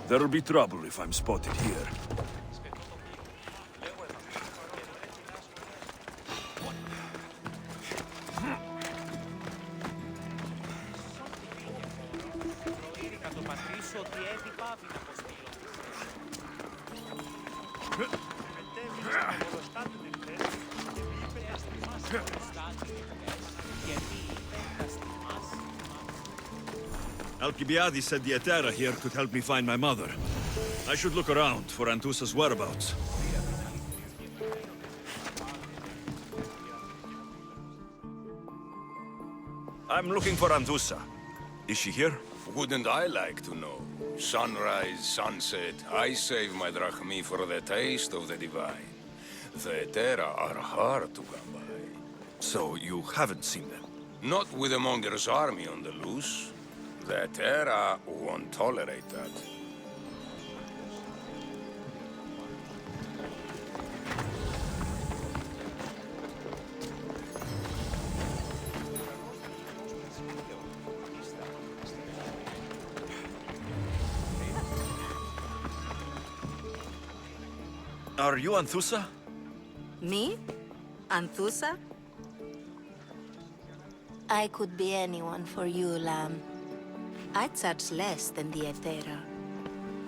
There'll be trouble if I'm spotted here. Alcibiades said the Etera here could help me find my mother. I should look around for Anthusa's whereabouts. I'm looking for Anthusa. Is she here? Wouldn't I like to know? Sunrise, sunset, I save my drachmi for the taste of the divine. The Etera are hard to come by. So you haven't seen them? Not with the Monger's army on the loose. The Etera won't tolerate that. Are you Anthusa? Me? Anthusa? I could be anyone for you, Lamb. I charge less than the Etera.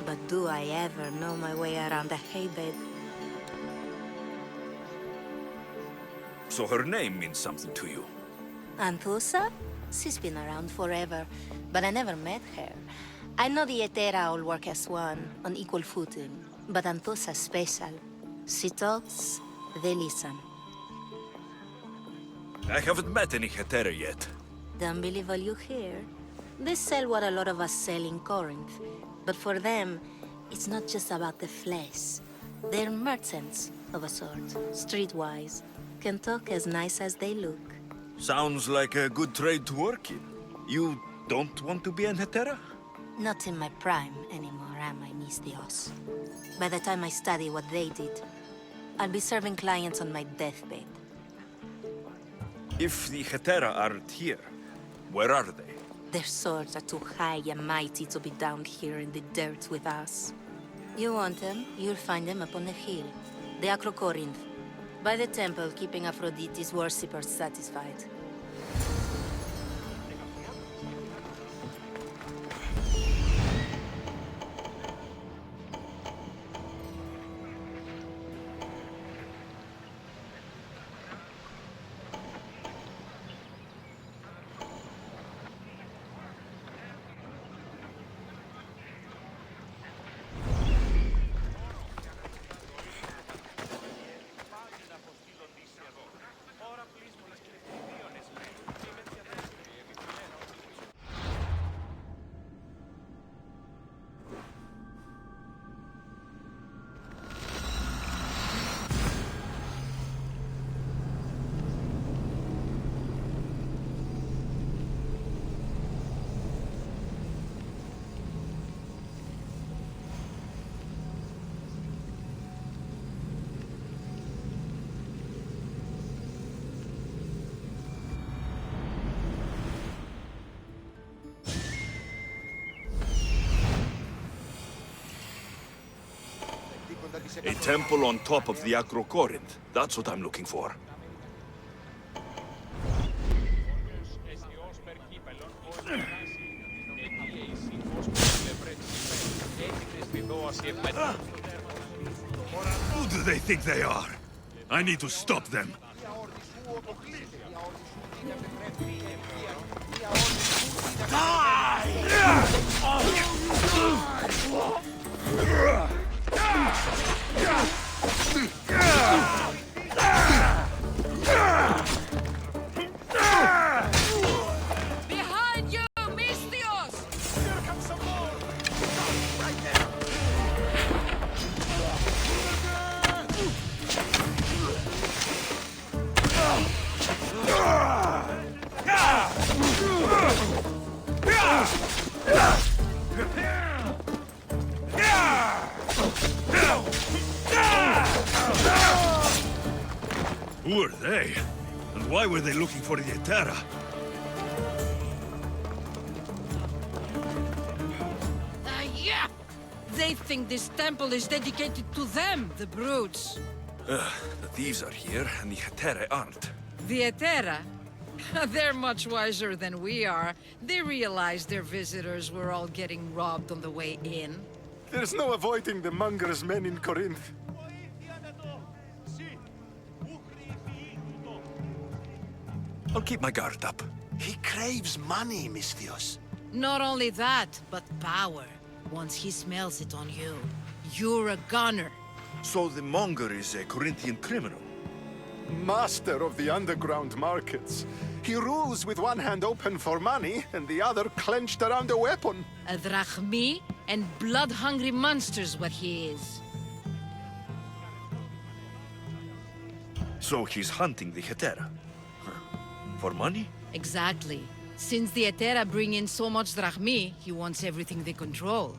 But do I ever know my way around a haybed? So her name means something to you? Anthusa? She's been around forever, but I never met her. I know the Etera all work as one, on equal footing. But Anthusa's special. She talks, they listen. I haven't met any Hetera yet. Don't believe all you hear. They sell what a lot of us sell in Corinth. But for them, it's not just about the flesh. They're merchants, of a sort, streetwise. Can talk as nice as they look. Sounds like a good trade to work in. You don't want to be an Hetera? Not in my prime anymore, am I, Miss Dios? By the time I study what they did, I'll be serving clients on my deathbed. If the Hetera aren't here, where are they? Their swords are too high and mighty to be down here in the dirt with us. You want them, you'll find them up on the hill. The Acrocorinth. By the temple, keeping Aphrodite's worshippers satisfied. A temple on top of the Acrocorinth. That's what I'm looking for. Who do they think they are? I need to stop them. Behind you, Mistios! Here comes some more! Right there! Who are they? And why were they looking for the Etera? Yeah! They think this temple is dedicated to them, the brutes. The thieves are here, and the Hetere aren't. The Etera? They're much wiser than we are. They realized their visitors were all getting robbed on the way in. There's no avoiding the monger's men in Corinth. I'll keep my guard up. He craves money, Misthios. Not only that, but power. Once he smells it on you, you're a gunner. So the monger is a Corinthian criminal. Master of the underground markets. He rules with one hand open for money and the other clenched around a weapon. A drachmi and blood-hungry monster's what he is. So he's hunting the Hetera. For money? Exactly. Since the Etera bring in so much drachmi, he wants everything they control.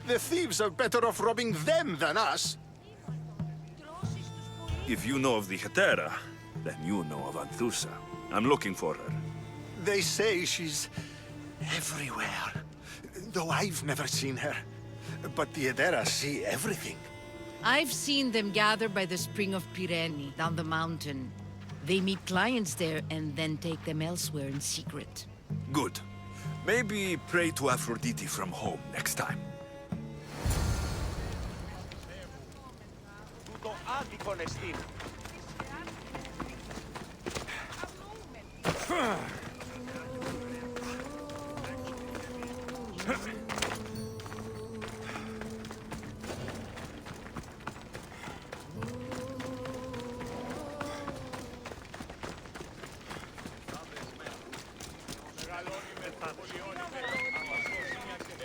The thieves are better off robbing them than us. If you know of the Hetera, then you know of Anthusa. I'm looking for her. They say she's everywhere. Though I've never seen her. But the Edera see everything. I've seen them gather by the spring of Pirene, down the mountain. They meet clients there and then take them elsewhere in secret. Good. Maybe pray to Aphrodite from home next time.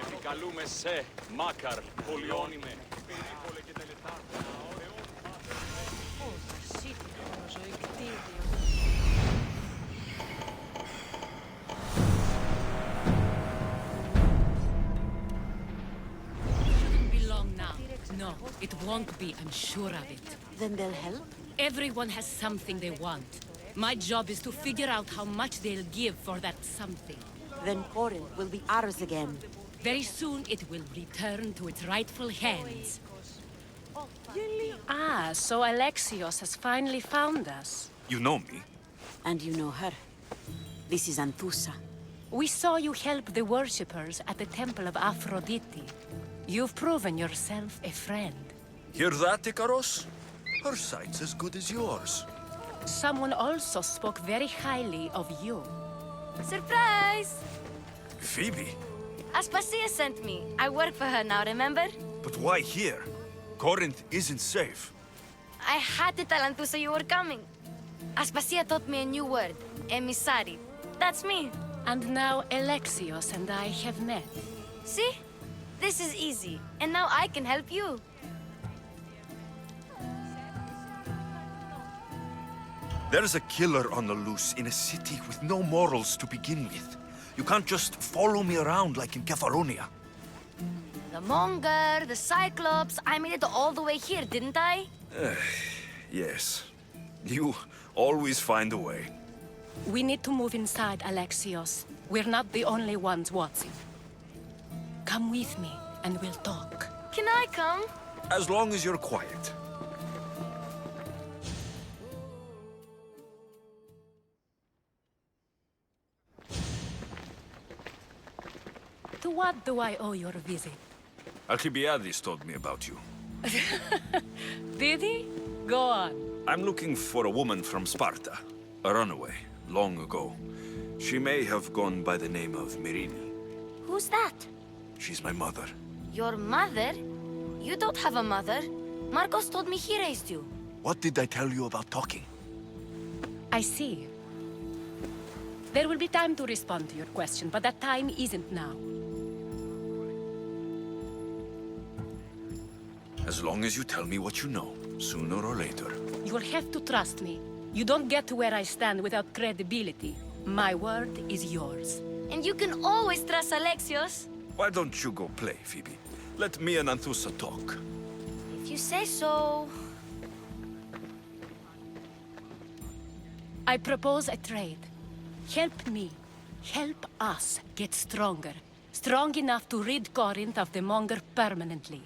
Επικαλούμε σε, Μάκαρ, πολιόνιμε. Shouldn't be long now. No, it won't be, I'm sure of it. Then they'll help? Everyone has something they want. My job is to figure out how much they'll give for that something. Then Corinth will be ours again. Very soon it will return to its rightful hands. Ah, so Alexios has finally found us. You know me. And you know her. This is Anthusa. We saw you help the worshippers at the Temple of Aphrodite. You've proven yourself a friend. Hear that, Ikaros? Her sight's as good as yours. Someone also spoke very highly of you. Surprise! Phoebe? Aspasia sent me. I work for her now, remember? But why here? Corinth isn't safe. I had to tell Anthusa you were coming. Aspasia taught me a new word. Emissary. That's me. And now Alexios and I have met. See? This is easy. And now I can help you. There's a killer on the loose in a city with no morals to begin with. You can't just follow me around like in Kepharonia. The Monger, the Cyclops. I made it all the way here, didn't I? Yes. You always find a way. We need to move inside, Alexios. We're not the only ones watching. Come with me, and we'll talk. Can I come? As long as you're quiet. To what do I owe your visit? Alcibiades told me about you. Did he? Go on. I'm looking for a woman from Sparta. A runaway, long ago. She may have gone by the name of Myrine. Who's that? She's my mother. Your mother? You don't have a mother. Marcos told me he raised you. What did I tell you about talking? I see. There will be time to respond to your question, but that time isn't now. As long as you tell me what you know, sooner or later. You will have to trust me. You don't get to where I stand without credibility. My word is yours. And you can always trust Alexios. Why don't you go play, Phoebe? Let me and Anthusa talk. If you say so. I propose a trade. Help me. Help us get stronger, Strong enough to rid Corinth of the Monger permanently.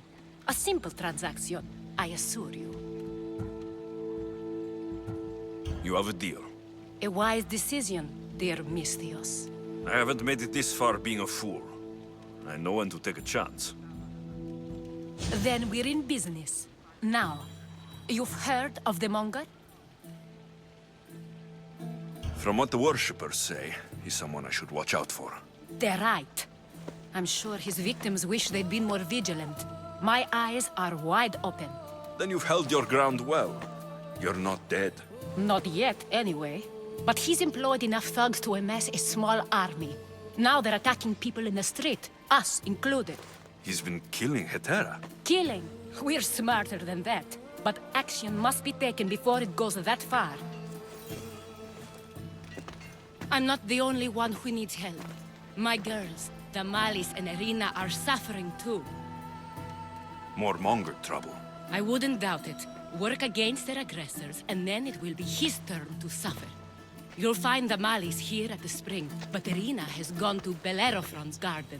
A simple transaction, I assure you. You have a deal. A wise decision, dear Misthios. I haven't made it this far being a fool. I know when to take a chance. Then we're in business. Now, you've heard of the Monger? From what the worshippers say, he's someone I should watch out for. They're right. I'm sure his victims wish they'd been more vigilant. My eyes are wide open. Then you've held your ground well. You're not dead. Not yet, anyway. But he's employed enough thugs to amass a small army. Now they're attacking people in the street, us included. He's been killing Hetera. Killing? We're smarter than that. But action must be taken before it goes that far. I'm not the only one who needs help. My girls, Damalis and Irina, are suffering too. More Monger trouble. I wouldn't doubt it. Work against their aggressors, and then it will be his turn to suffer. You'll find Damalis here at the spring, but Irina has gone to Bellerophon's garden.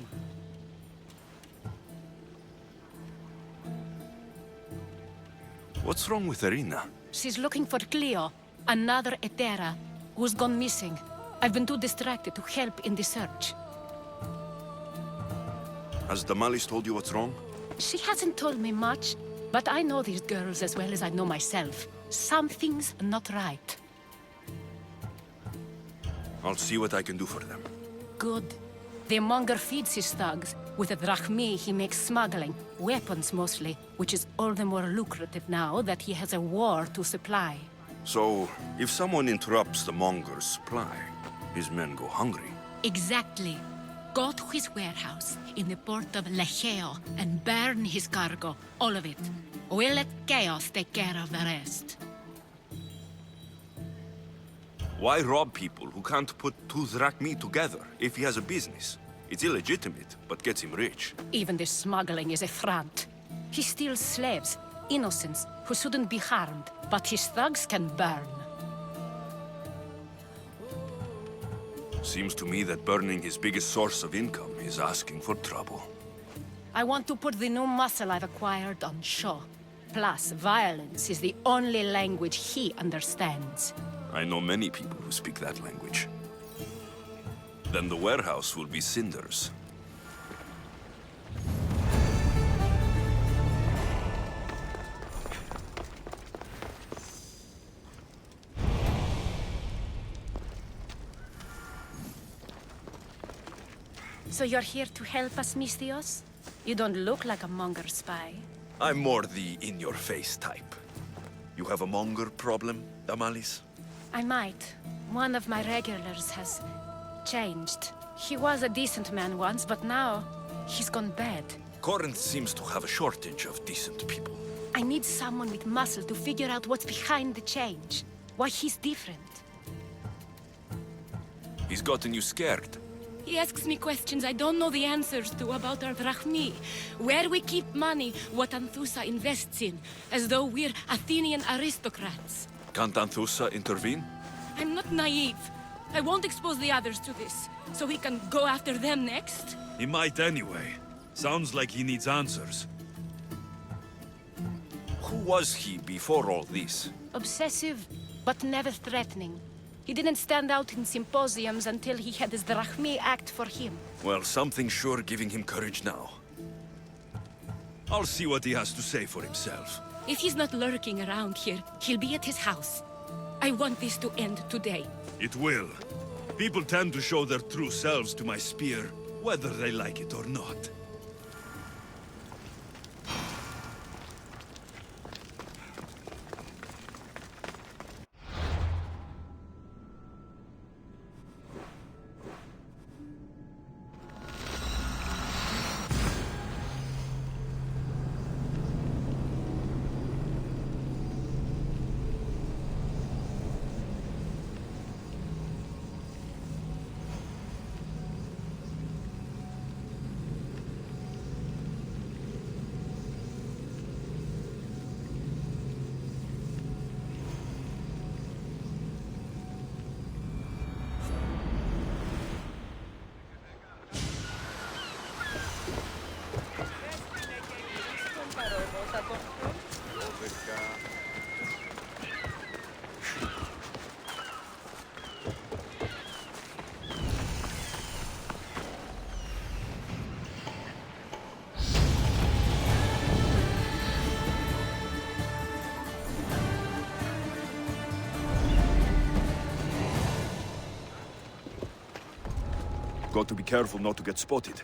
What's wrong with Irina? She's looking for Cleo, another Hetera, who's gone missing. I've been too distracted to help in the search. Has Damalis told you what's wrong? She hasn't told me much, but I know these girls as well as I know myself. Something's not right. I'll see what I can do for them. Good. The Monger feeds his thugs. With a drachmi, he makes smuggling, weapons mostly, which is all the more lucrative now that he has a war to supply. So, if someone interrupts the Monger's supply, his men go hungry. Exactly. Go to his warehouse in the port of Lecheo and burn his cargo, all of it. We'll let chaos take care of the rest. Why rob people who can't put two drachmi together if he has a business? It's illegitimate, but gets him rich. Even the smuggling is a front. He steals slaves, innocents, who shouldn't be harmed, but his thugs can burn. Seems to me that burning his biggest source of income is asking for trouble. I want to put the new muscle I've acquired on show. Plus, violence is the only language he understands. I know many people who speak that language. Then the warehouse will be cinders. So you're here to help us, Misthios? You don't look like a Monger spy. I'm more the in-your-face type. You have a Monger problem, Damalis? I might. One of my regulars has changed. He was a decent man once, but now he's gone bad. Corinth seems to have a shortage of decent people. I need someone with muscle to figure out what's behind the change. Why he's different. He's gotten you scared. He asks me questions I don't know the answers to about our drachmi, where we keep money, what Anthusa invests in, as though we're Athenian aristocrats. Can't Anthusa intervene? I'm not naive. I won't expose the others to this, so he can go after them next. He might anyway. Sounds like he needs answers. Who was he before all this? Obsessive, but never threatening. He didn't stand out in symposiums until he had his drachmi act for him. Well, something's sure giving him courage now. I'll see what he has to say for himself. If he's not lurking around here, he'll be at his house. I want this to end today. It will. People tend to show their true selves to my spear, whether they like it or not. Got to be careful not to get spotted.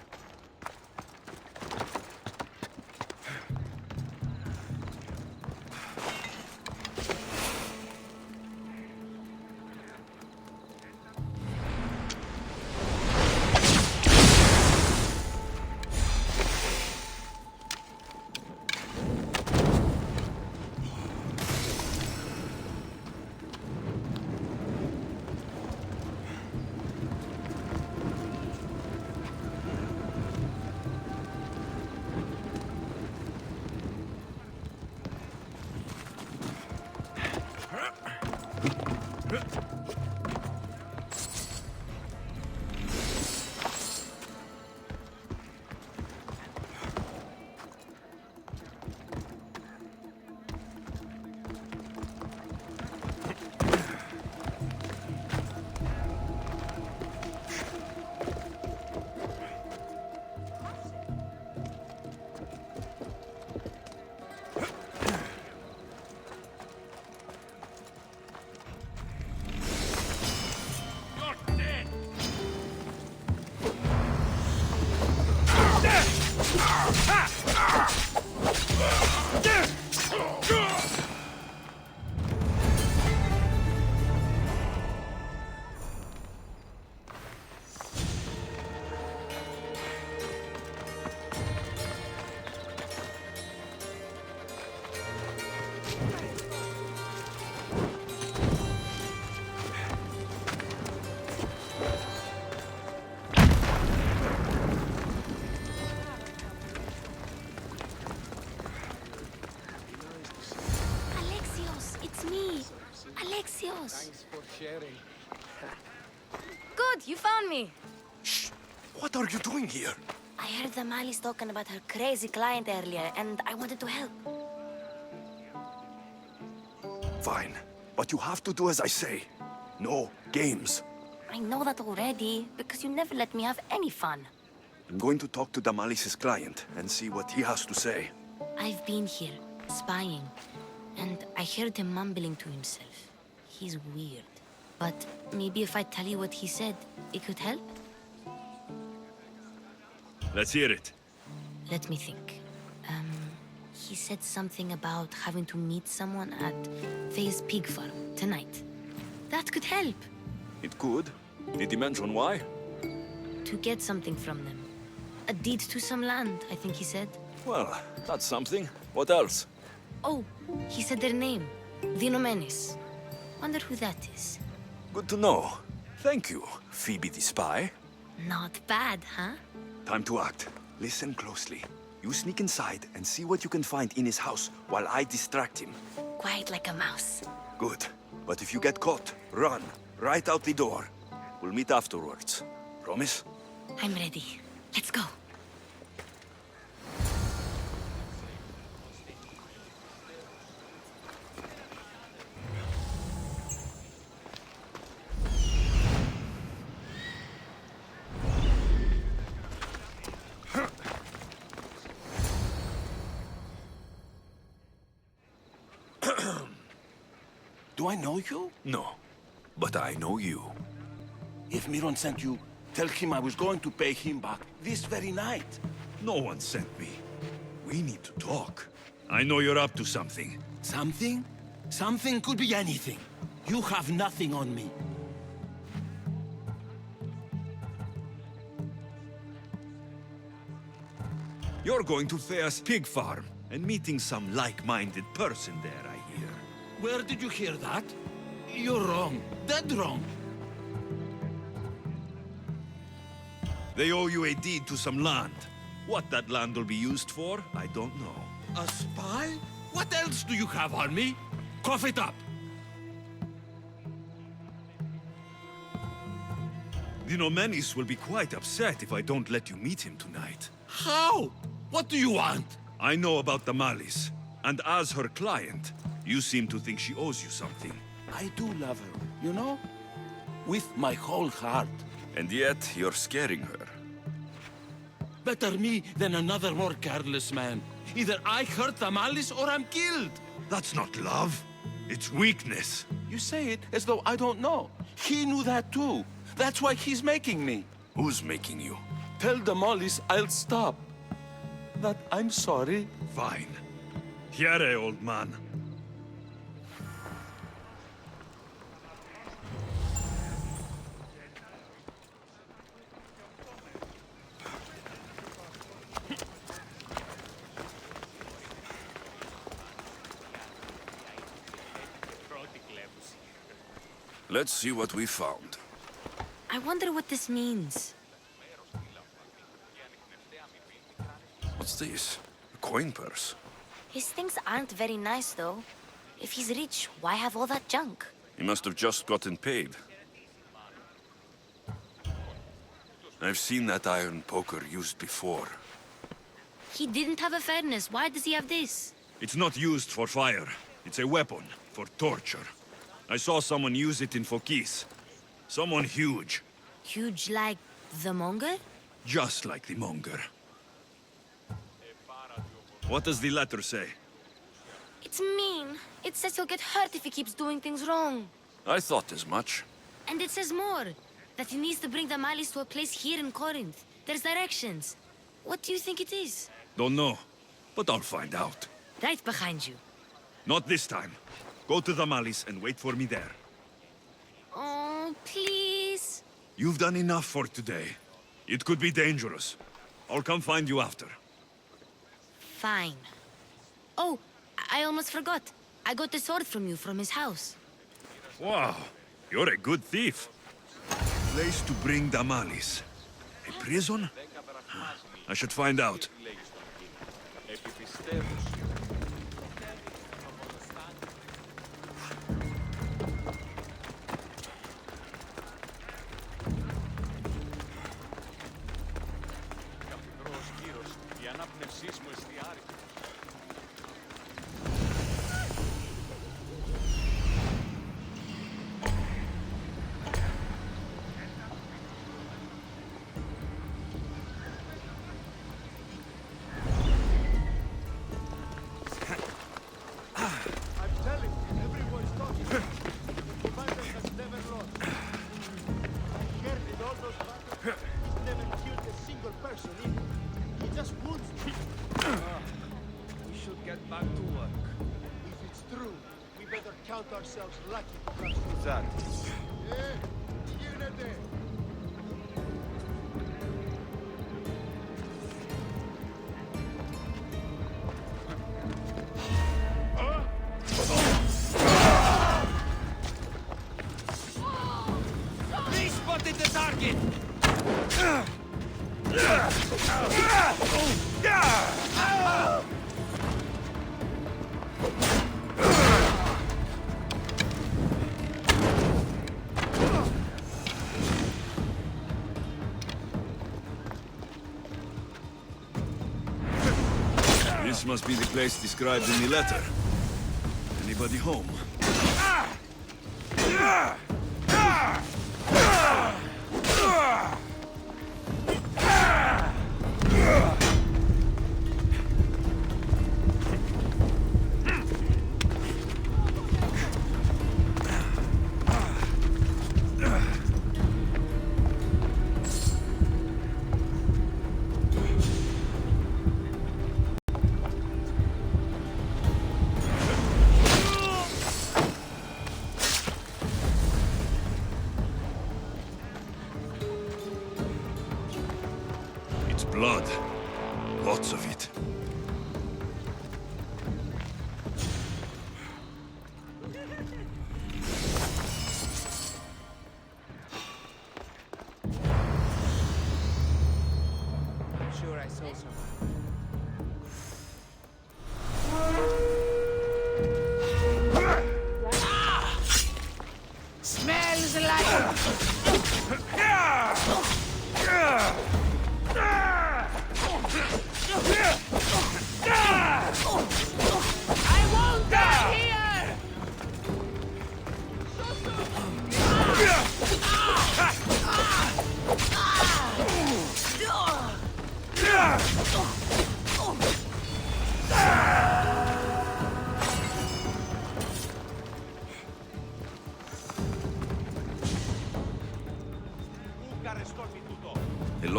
Alexios, it's me. Alexios. Thanks for sharing. Good, you found me. Shh! What are you doing here? I heard the Mali's talking about her crazy client earlier, and I wanted to help. Fine. But you have to do as I say. No games. I know that already, because you never let me have any fun. I'm going to talk to Damalis's client and see what he has to say. I've been here, spying, and I heard him mumbling to himself. He's weird. But maybe if I tell you what he said, it could help? Let's hear it. Let me think. He said something about having to meet someone at Faye's pig farm tonight. That could help. It could. Did he mention why? To get something from them. A deed to some land, I think he said. Well, that's something. What else? Oh, he said their name. Vinomenes. Wonder who that is. Good to know. Thank you, Phoebe the spy. Not bad, huh? Time to act. Listen closely. You sneak inside and see what you can find in his house while I distract him. Quiet like a mouse. Good. But if you get caught, run. Right out the door. We'll meet afterwards. Promise? I'm ready. Let's go. Do I know you? No. But I know you. If Miron sent you, tell him I was going to pay him back this very night. No one sent me. We need to talk. I know you're up to something. Something? Something could be anything. You have nothing on me. You're going to Thea's pig farm and meeting some like-minded person there, I hear. Where did you hear that? You're wrong. Dead wrong. They owe you a deed to some land. What that land will be used for, I don't know. A spy? What else do you have on me? Cough it up. Vinomenes will be quite upset if I don't let you meet him tonight. How? What do you want? I know about the Malis. And as her client, you seem to think she owes you something. I do love her, you know? With my whole heart. And yet, you're scaring her. Better me than another more careless man. Either I hurt the malice or I'm killed. That's not love. It's weakness. You say it as though I don't know. He knew that too. That's why he's making me. Who's making you? Tell the Mollies I'll stop. That I'm sorry. Fine. Here, old man. Let's see what we found. I wonder what this means. What's this? A coin purse? His things aren't very nice, though. If he's rich, why have all that junk? He must have just gotten paid. I've seen that iron poker used before. He didn't have a furnace. Why does he have this? It's not used for fire. It's a weapon for torture. I saw someone use it in Fokis. Someone huge. Huge like the monger? Just like the monger. What does the letter say? It's mean. It says he'll get hurt if he keeps doing things wrong. I thought as much. And it says more. That he needs to bring the malice to a place here in Corinth. There's directions. What do you think it is? Don't know, but I'll find out. Right behind you. Not this time. Go to the malice and wait for me there. Oh, please. You've done enough for today. It could be dangerous. I'll come find you after. Fine. Oh, I almost forgot. I got the sword from you from his house. Wow, you're a good thief. Place to bring the malice. A prison? I should find out. Ourselves lucky to cross that. He spotted the target! This must be the place described in the letter. Anybody home?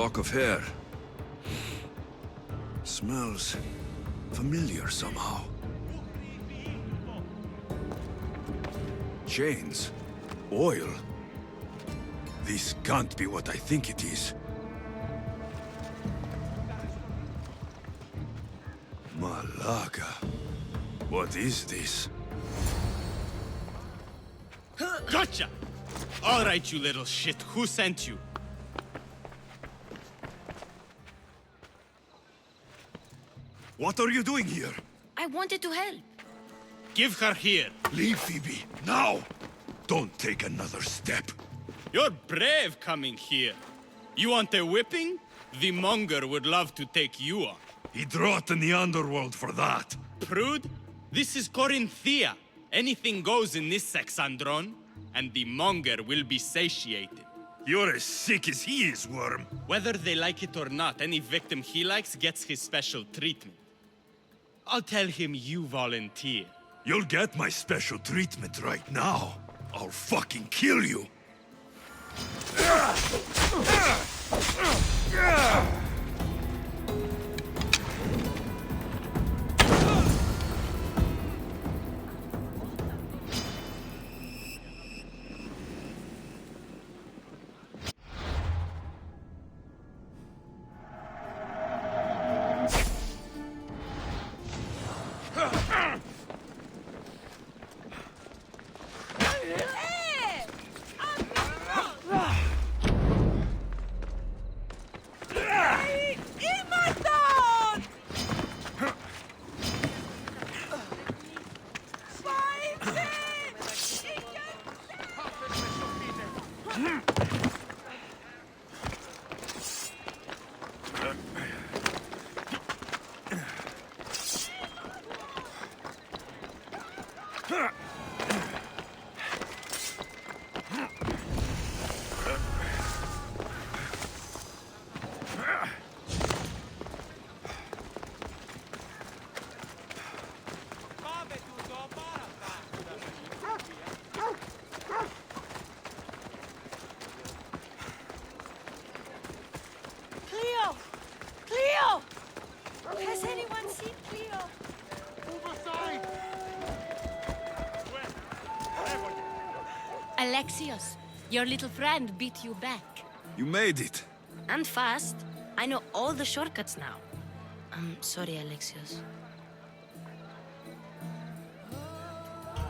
lock of hair. Smells familiar somehow. Chains. Oil. This can't be what I think it is. Malaga. What is this? Gotcha! All right, you little shit. Who sent you? What are you doing here? I wanted to help. Give her here. Leave, Phoebe, now! Don't take another step. You're brave coming here. You want a whipping? The monger would love to take you on. He'd rot in the underworld for that. Prude, this is Corinthia. Anything goes in this Sexandron, and the monger will be satiated. You're as sick as he is, Worm. Whether they like it or not, any victim he likes gets his special treatment. I'll tell him you volunteer. You'll get my special treatment right now. I'll fucking kill you. Cleo! Cleo! Has anyone seen Cleo? Alexios, your little friend beat you back. You made it. And fast. I know all the shortcuts now. I'm sorry, Alexios.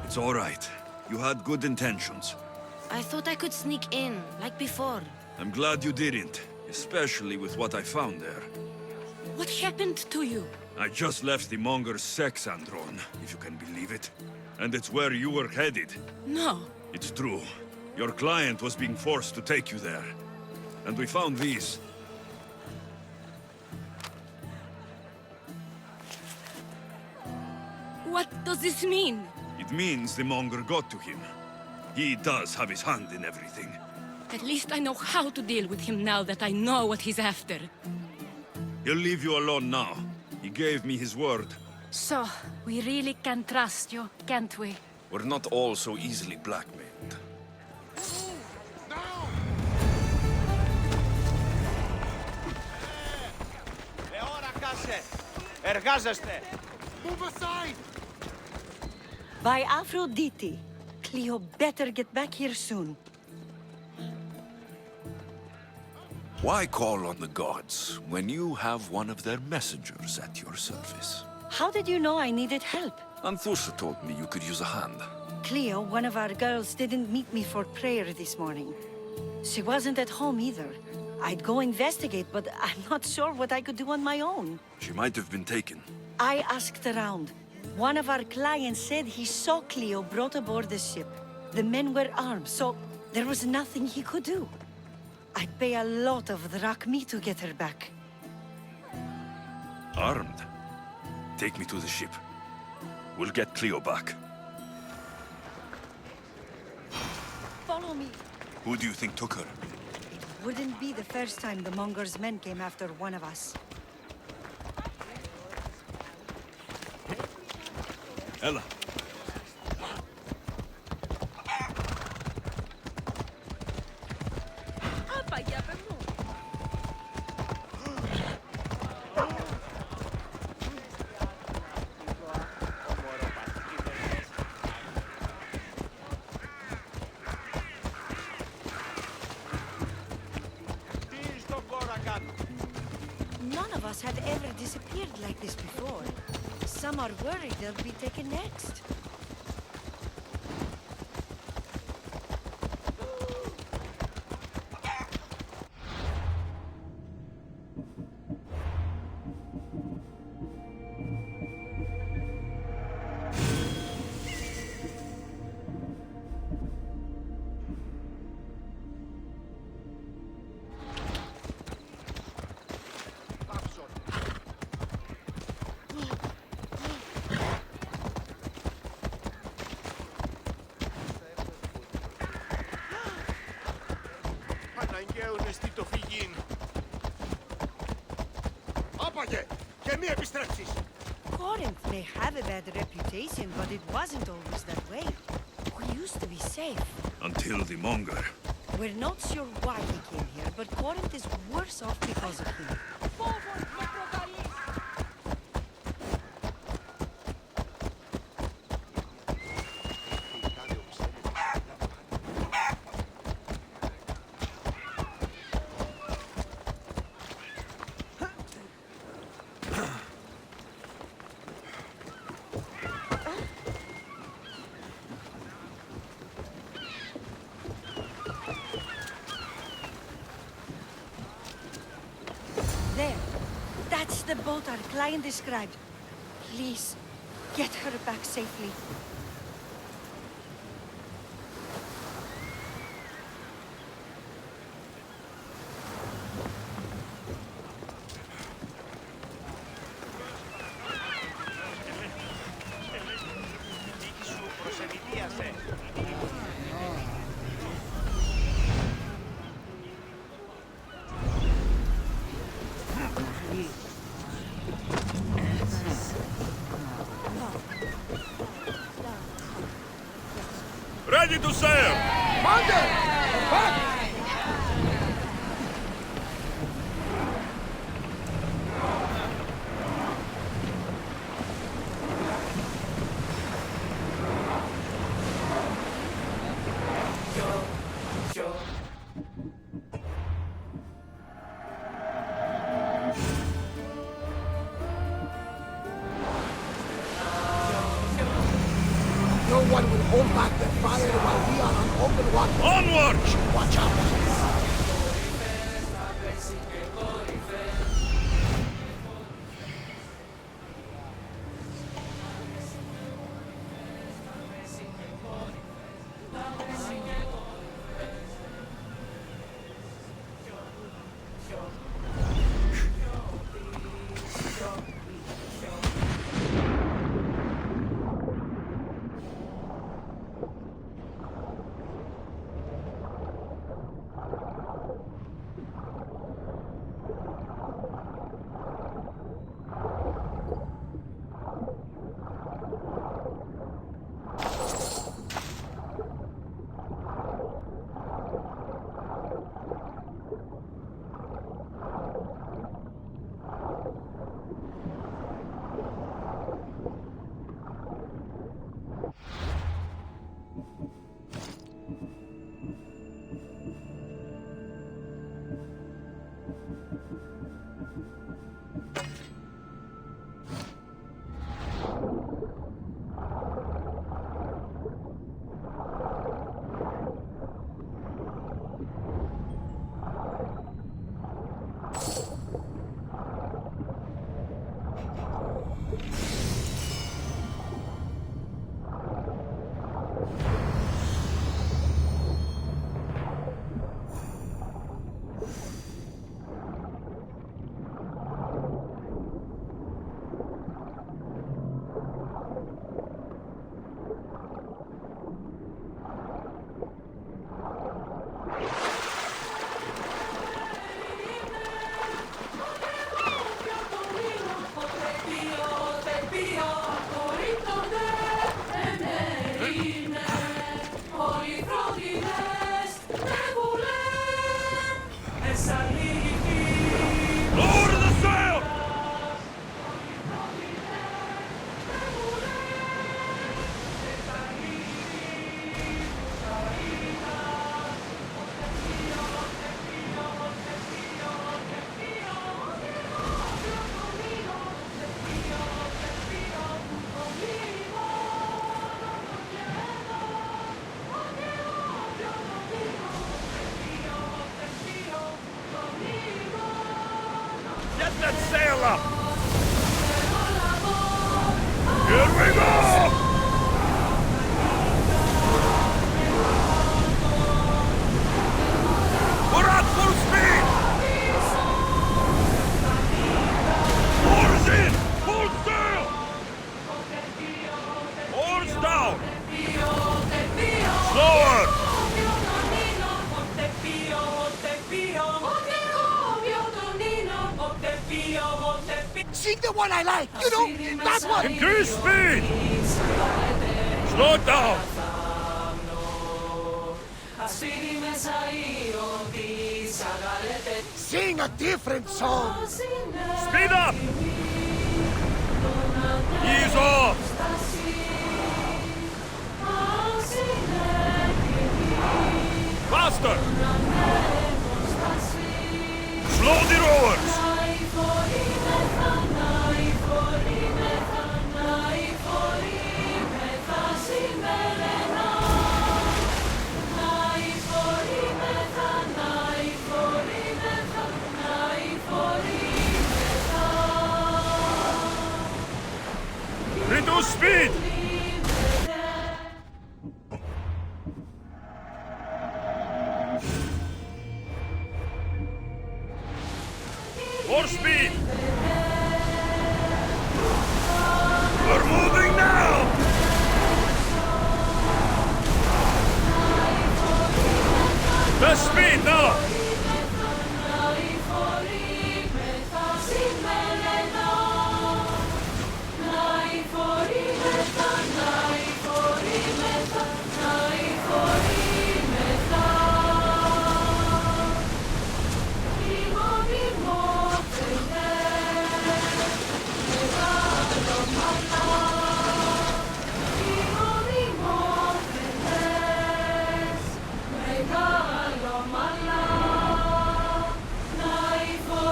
It's all right. You had good intentions. I thought I could sneak in, like before. I'm glad you didn't, especially with what I found there. What happened to you? I just left the monger's Sexandron, if you can believe it. And it's where you were headed. No. It's true. Your client was being forced to take you there. And we found these. What does this mean? It means the monger got to him. He does have his hand in everything. At least I know how to deal with him now that I know what he's after. He'll leave you alone now. He gave me his word. So, we really can trust you, can't we? We're not all so easily blackmailed. Move aside! By Aphrodite, Cleo better get back here soon. Why call on the gods when you have one of their messengers at your service? How did you know I needed help? Anthusha told me you could use a hand. Cleo, one of our girls, didn't meet me for prayer this morning. She wasn't at home either. I'd go investigate, but I'm not sure what I could do on my own. She might have been taken. I asked around. One of our clients said he saw Cleo brought aboard the ship. The men were armed, so there was nothing he could do. I'd pay a lot of drachmi to get her back. Armed? Take me to the ship. We'll get Cleo back. Follow me. Who do you think took her? It wouldn't be the first time the Monger's men came after one of us. Ella. disappeared like this before. Some are worried they'll be taken next. Corinth may have a bad reputation, but it wasn't always that way. We used to be safe. Until the monger. We're not sure why he came here, but Corinth is worse off because of him. There. That's the boat our client described. Please, get her back safely. Ready to sail! No one will hold back the fire while we are on open water. Onward! Watch out! that sail up! Here we go! We're at full speed! Oars in! Full sail! Oars down! Slower! Sing the one I like, you know, that one! Increase speed! Slow down! Sing a different song! Speed up! Ease off! Faster! Slow the rowers! Reduce speed! More speed! We're moving now! The speed now!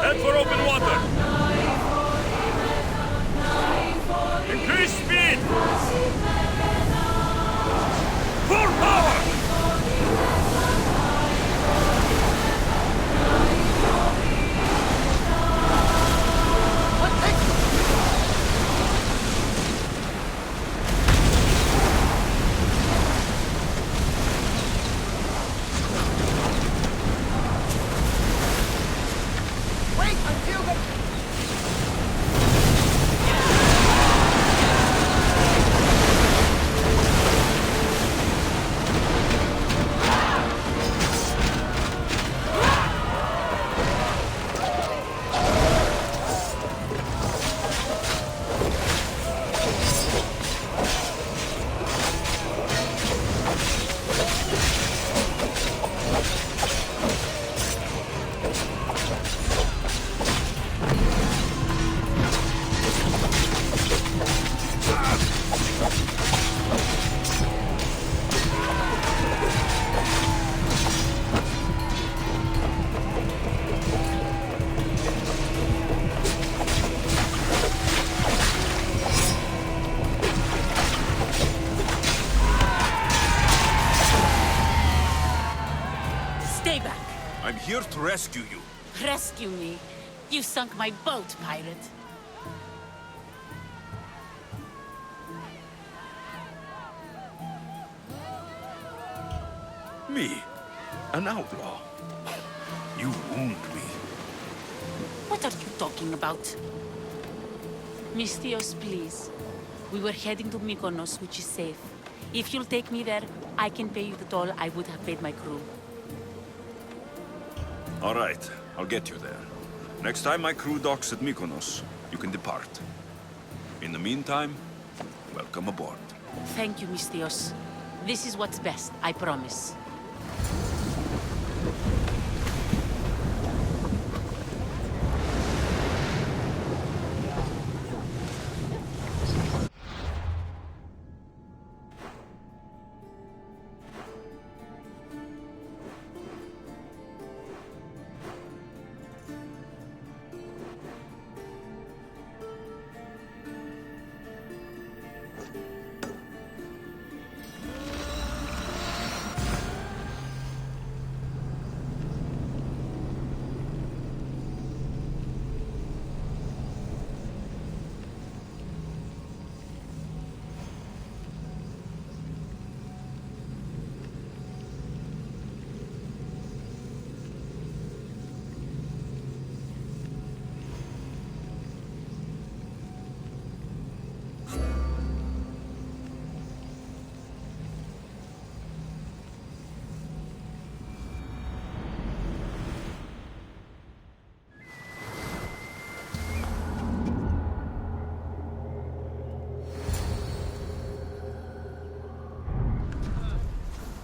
Head for open water! Increase speed! Full power! Wait until the... Stay back. I'm here to rescue you. Rescue me. You sunk my boat, pirate. Me, an outlaw. You wound me. What are you talking about? Mistios, please. We were heading to Mykonos, which is safe. If you'll take me there, I can pay you the toll I would have paid my crew. All right, I'll get you there. Next time my crew docks at Mykonos, you can depart. In the meantime, welcome aboard. Thank you, Mistios. This is what's best, I promise.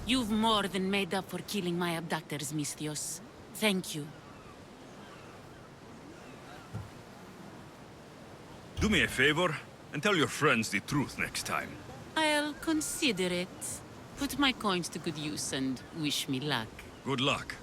You've more than made up for killing my abductors, Misthios. Thank you. Do me a favor, and tell your friends the truth next time. I'll consider it. Put my coins to good use and wish me luck. Good luck.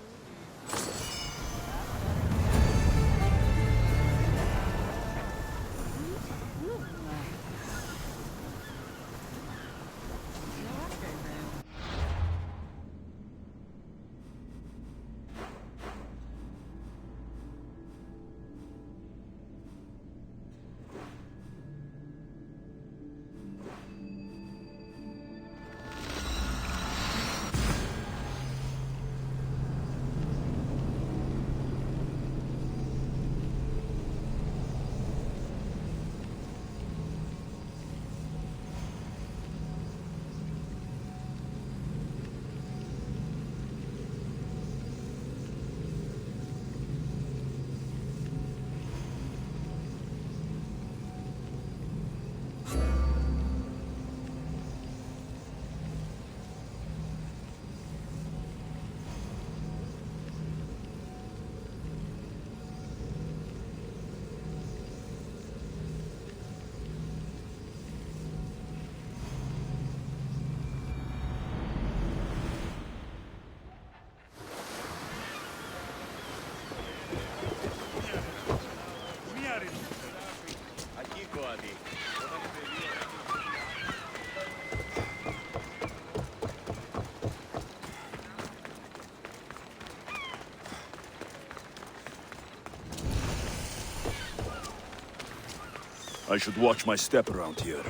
I should watch my step around here.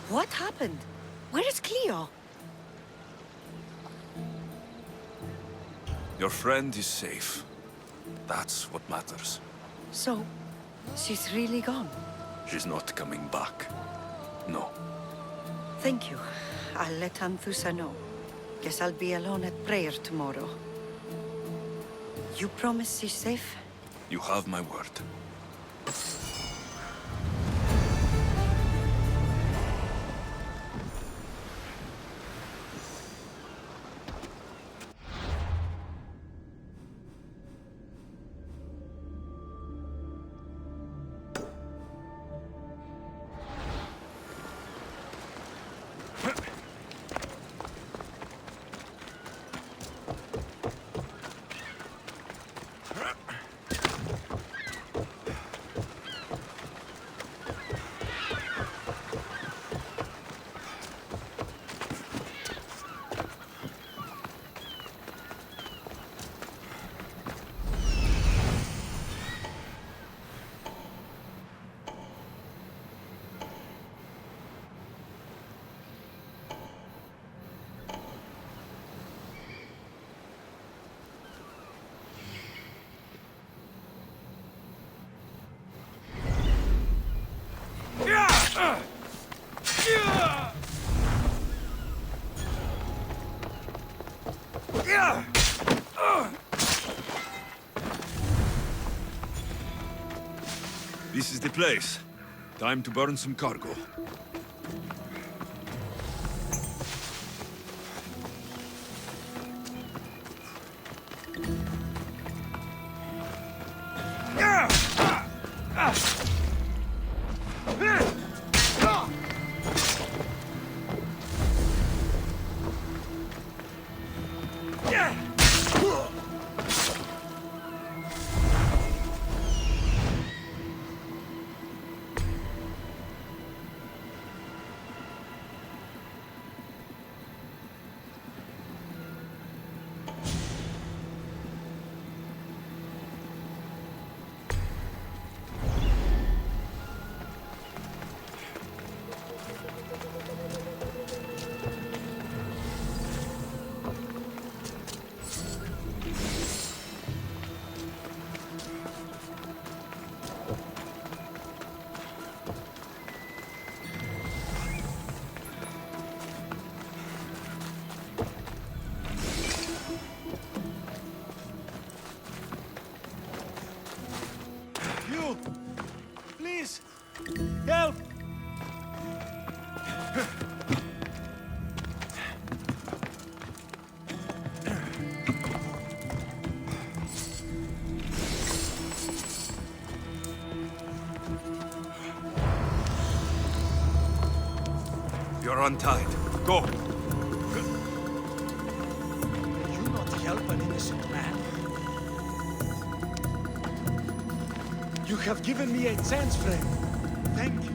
What happened? Where is Cleo? Your friend is safe. That's what matters. So, she's really gone? She's not coming back. No. Thank you. I'll let Anthusa know. Guess I'll be alone at prayer tomorrow. You promise she's safe? You have my word. This is the place. Time to burn some cargo. You! Please! Help! You're untied. Go. You not help an innocent man? You have given me a chance, friend. Thank you.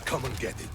Come and get it.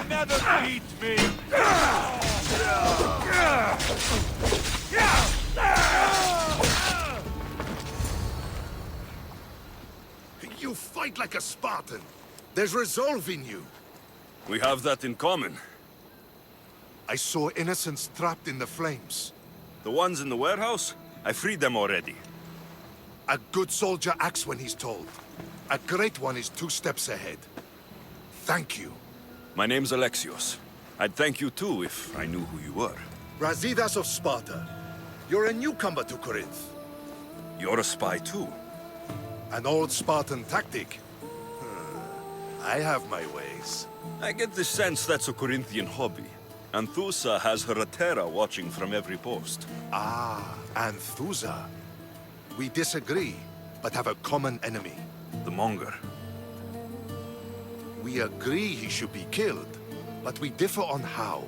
Never beat me! You fight like a Spartan. There's resolve in you. We have that in common. I saw innocents trapped in the flames. The ones in the warehouse? I freed them already. A good soldier acts when he's told. A great one is 2 steps ahead. Thank you. My name's Alexios. I'd thank you too if I knew who you were. Brasidas of Sparta. You're a newcomer to Corinth. You're a spy too. An old Spartan tactic. I have my ways. I get the sense that's a Corinthian hobby. Anthusa has her Atera watching from every post. Ah, Anthusa. We disagree, but have a common enemy. The Monger. We agree he should be killed, but we differ on how.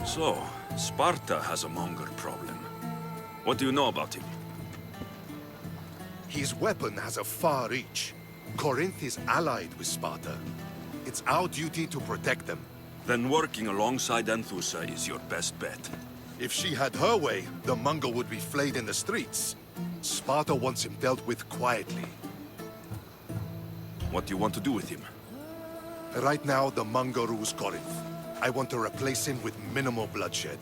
So, Sparta has a Monger problem. What do you know about him? His weapon has a far reach. Corinth is allied with Sparta. It's our duty to protect them. Then working alongside Anthusa is your best bet. If she had her way, the Mongol would be flayed in the streets. Sparta wants him dealt with quietly. What do you want to do with him? Right now, the Mongol rules Corinth. I want to replace him with minimal bloodshed.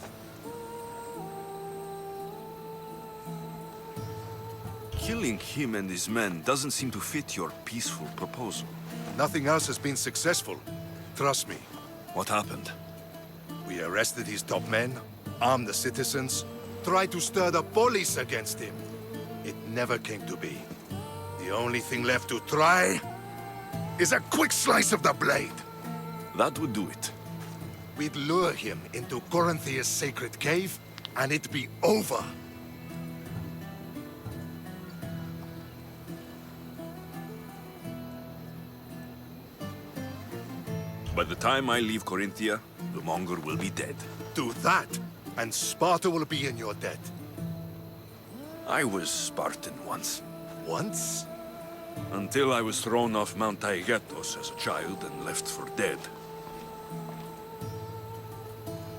Killing him and his men doesn't seem to fit your peaceful proposal. Nothing else has been successful. Trust me. What happened? We arrested his top men, armed the citizens, tried to stir the police against him. It never came to be. The only thing left to try is a quick slice of the blade. That would do it. We'd lure him into Corinthia's sacred cave, and it'd be over. By the time I leave Corinthia, the Monger will be dead. Do that, and Sparta will be in your debt. I was Spartan once. Once? Until I was thrown off Mount Taygetos as a child and left for dead.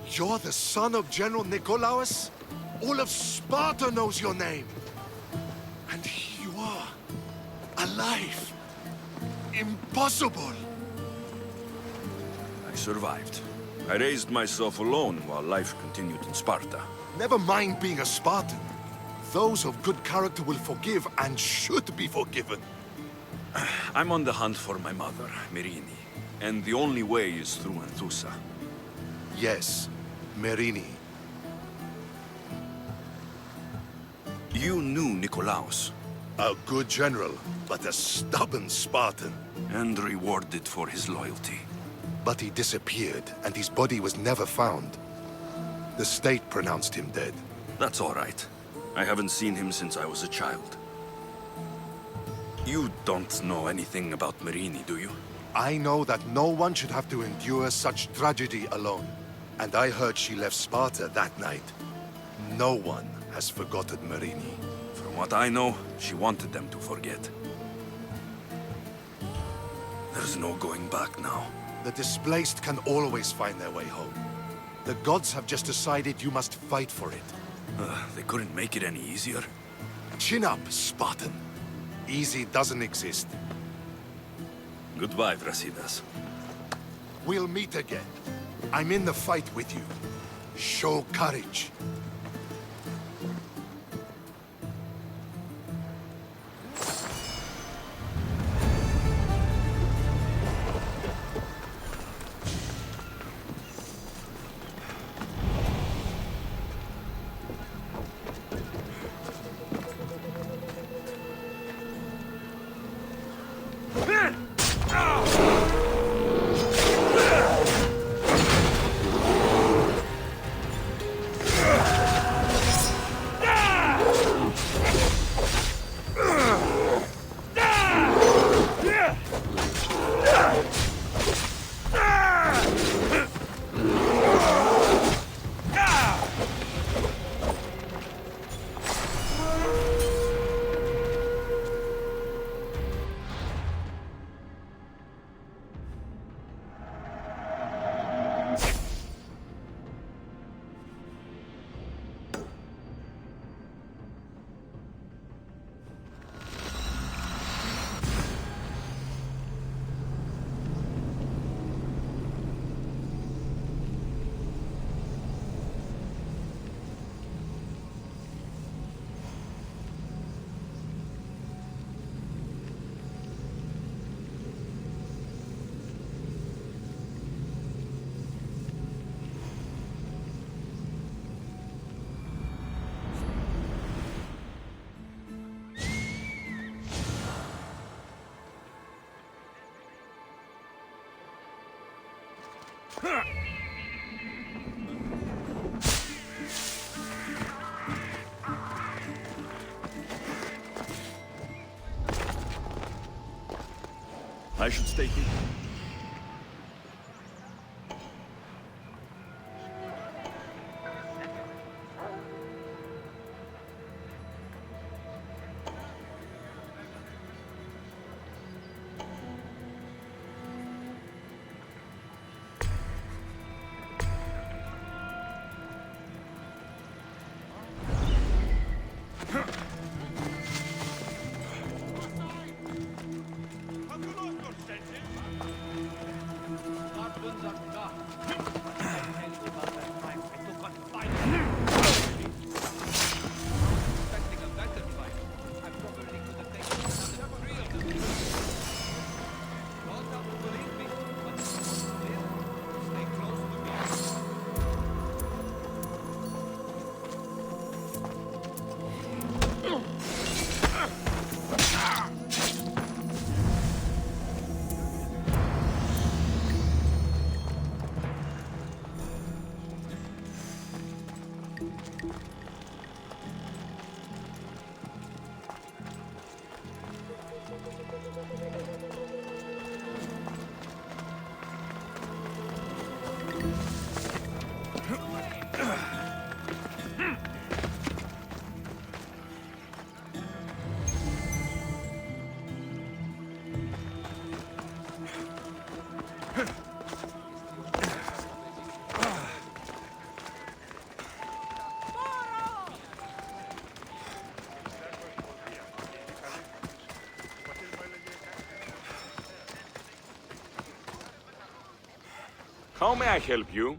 You're the son of General Nikolaos? All of Sparta knows your name. And here you are, alive. Impossible. I survived. I raised myself alone while life continued in Sparta. Never mind being a Spartan. Those of good character will forgive and should be forgiven. I'm on the hunt for my mother, Myrine. And the only way is through Anthusa. Yes, Myrine. You knew Nikolaos. A good general, but a stubborn Spartan. And rewarded for his loyalty. But he disappeared, and his body was never found. The state pronounced him dead. That's all right. I haven't seen him since I was a child. You don't know anything about Myrine, do you? I know that no one should have to endure such tragedy alone. And I heard she left Sparta that night. No one has forgotten Myrine. From what I know, she wanted them to forget. There's no going back now. The displaced can always find their way home. The gods have just decided you must fight for it. They couldn't make it any easier. Chin up, Spartan. Easy doesn't exist. Goodbye, Brasidas. We'll meet again. I'm in the fight with you. Show courage. I should stay here. How may I help you?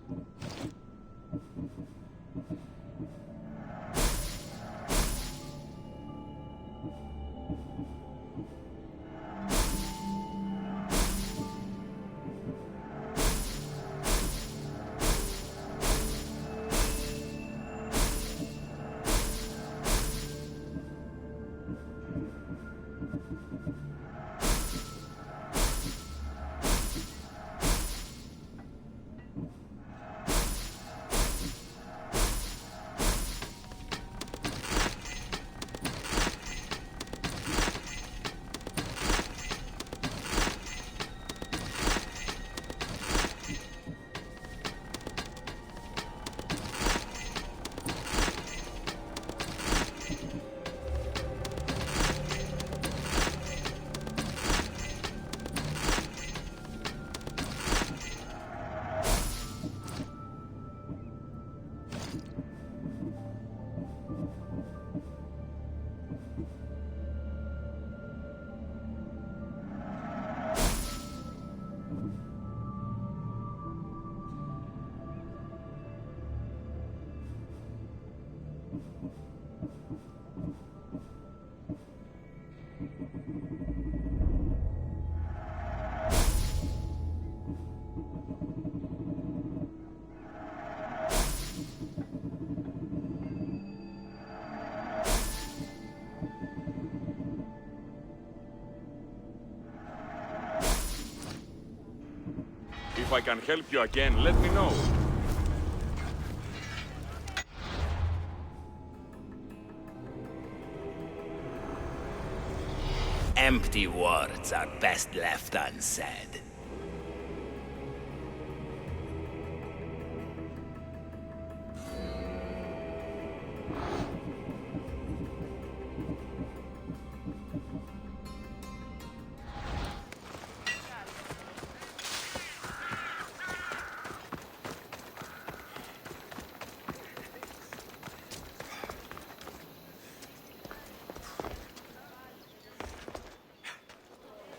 If I can help you again, let me know. Empty words are best left unsaid.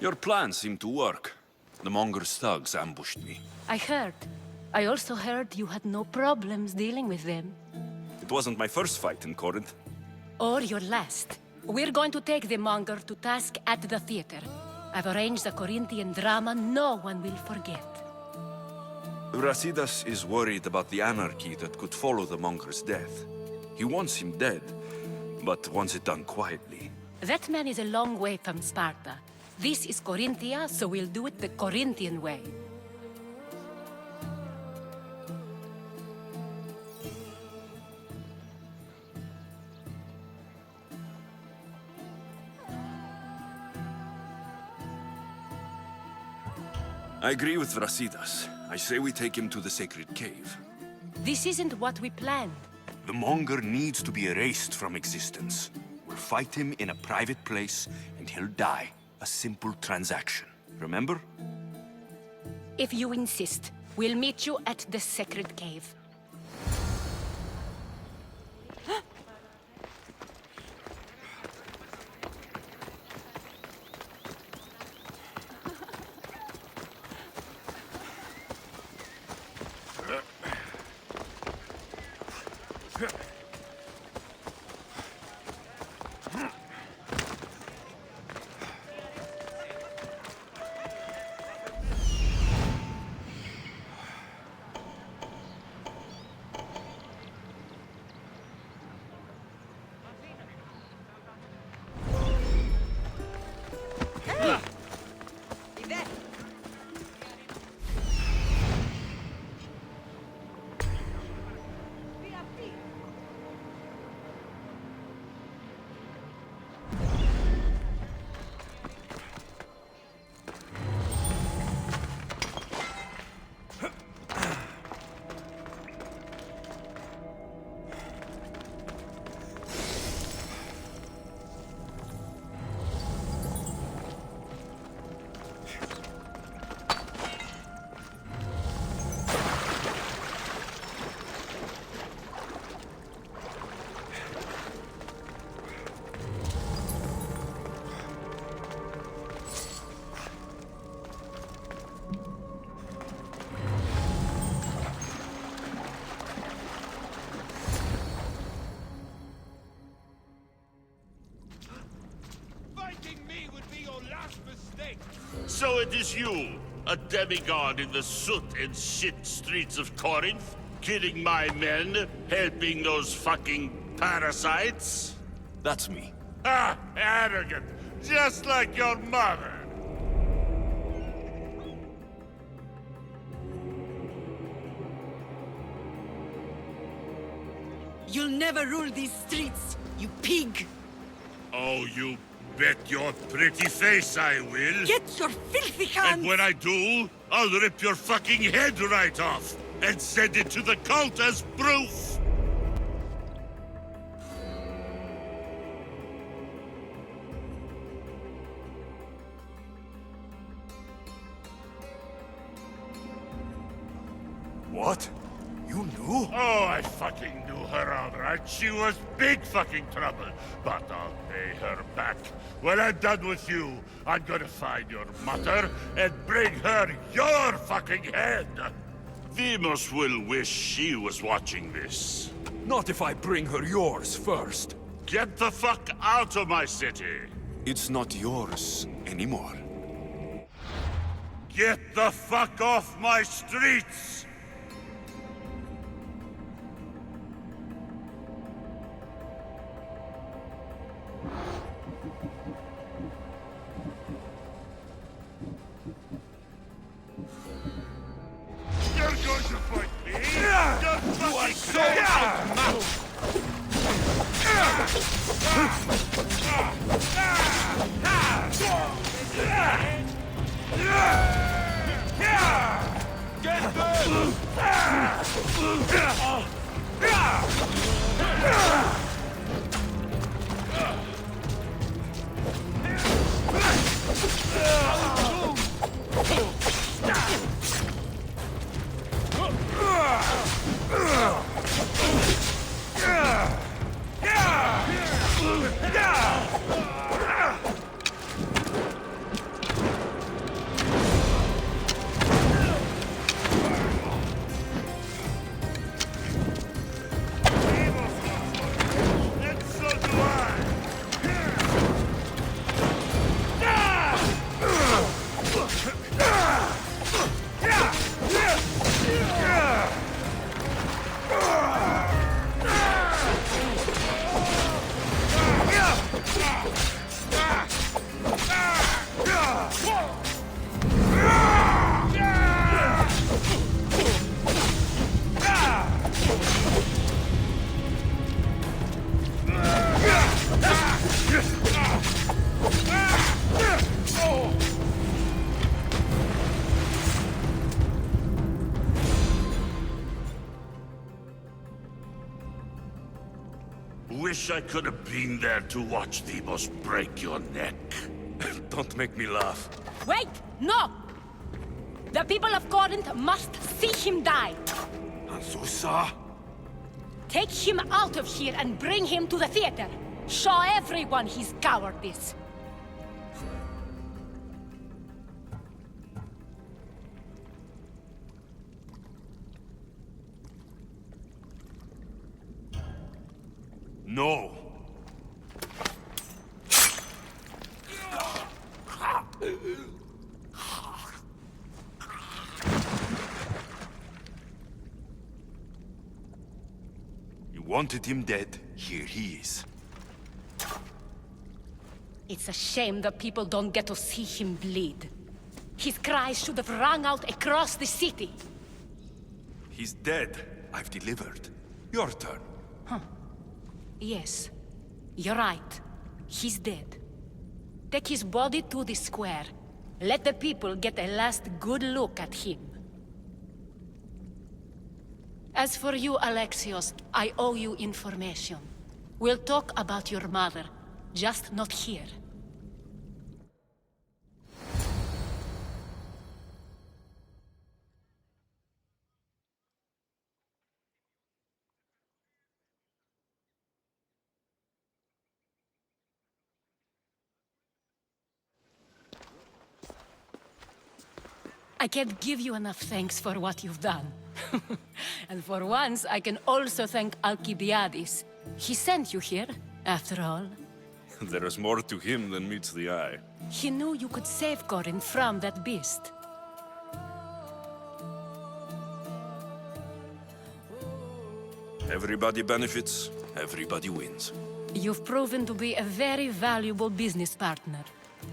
Your plan seemed to work. The Monger's thugs ambushed me. I heard. I also heard you had no problems dealing with them. It wasn't my first fight in Corinth. Or your last. We're going to take the monger to task at the theater. I've arranged a Corinthian drama no one will forget. Brasidas is worried about the anarchy that could follow the Monger's death. He wants him dead, but wants it done quietly. That man is a long way from Sparta. This is Corinthia, so we'll do it the Corinthian way. I agree with Brasidas. I say we take him to the sacred cave. This isn't what we planned. The Monger needs to be erased from existence. We'll fight him in a private place, and he'll die. A simple transaction. Remember? If you insist, we'll meet you at the sacred cave. it is you, a demigod in the soot and shit streets of Corinth, killing my men, helping those fucking parasites? That's me. Ah, arrogant, just like your mother. You'll never rule these streets, you pig! Oh, you bet your pretty face I will. Get your filthy hands! And when I do, I'll rip your fucking head right off and send it to the cult as proof. What? You knew? Oh, I fucking knew her all right. She was big fucking trouble. But I'll pay her back. When I'm done with you, I'm gonna find your mother and bring her your fucking head. Demos will wish she was watching this. Not if I bring her yours first. Get the fuck out of my city. It's not yours anymore. Get the fuck off my streets! You're going to fight me? Don't fucking so Get good! Wish I could have been there to watch Demos break your neck. Don't make me laugh. Wait! No! The people of Corinth must see him die. Azusa? Take him out of here and bring him to the theater. Show everyone his cowardice. No. You wanted him dead. Here he is. It's a shame the people don't get to see him bleed. His cries should have rung out across the city. He's dead. I've delivered. Your turn. Yes, you're right. He's dead. Take his body to the square. Let the people get a last good look at him. As for you, Alexios, I owe you information. We'll talk about your mother, just not here. I can't give you enough thanks for what you've done. And for once, I can also thank Alcibiades. He sent you here, after all. There is more to him than meets the eye. He knew you could save Corinth from that beast. Everybody benefits, everybody wins. You've proven to be a very valuable business partner.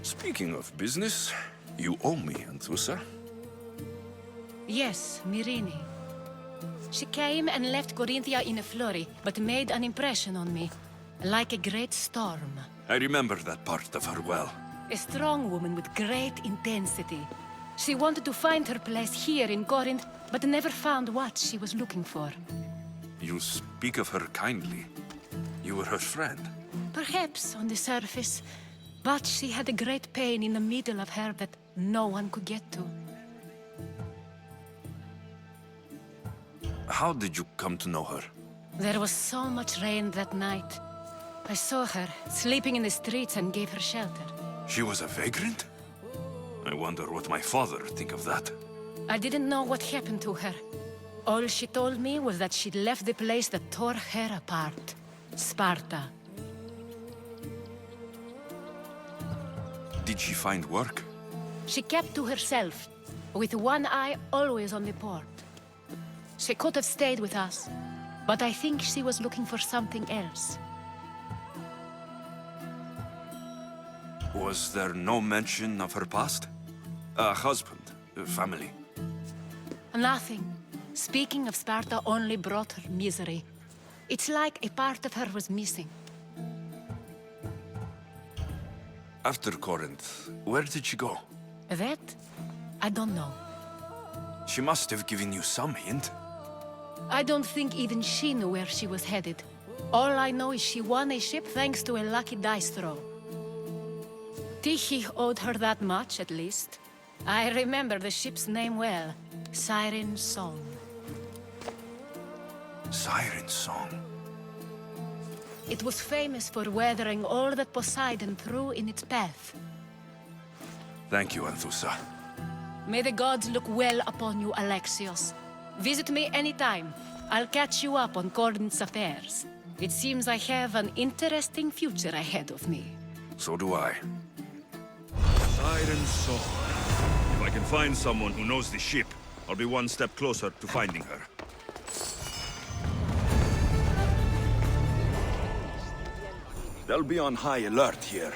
Speaking of business, you owe me, Anthusa. Yes, Myrine. She came and left Corinthia in a flurry, but made an impression on me, like a great storm. I remember that part of her well. A strong woman with great intensity. She wanted to find her place here in Corinth, but never found what she was looking for. You speak of her kindly. You were her friend. Perhaps on the surface, but she had a great pain in the middle of her that no one could get to. How did you come to know her? There was so much rain that night. I saw her, sleeping in the streets, and gave her shelter. She was a vagrant? I wonder what my father think of that. I didn't know what happened to her. All she told me was that she'd left the place that tore her apart. Sparta. Did she find work? She kept to herself, with one eye always on the port. She could have stayed with us, but I think she was looking for something else. Was there no mention of her past? A husband, a family? Nothing. Speaking of Sparta only brought her misery. It's like a part of her was missing. After Corinth, where did she go? That? I don't know. She must have given you some hint. I don't think even she knew where she was headed. All I know is she won a ship thanks to a lucky dice throw. Tyche owed her that much, at least. I remember the ship's name well. Siren Song. Siren Song? It was famous for weathering all that Poseidon threw in its path. Thank you, Anthusa. May the gods look well upon you, Alexios. Visit me anytime. I'll catch you up on Corinth's affairs. It seems I have an interesting future ahead of me. So do I. Siren Song. If I can find someone who knows the ship, I'll be one step closer to finding her. They'll be on high alert here.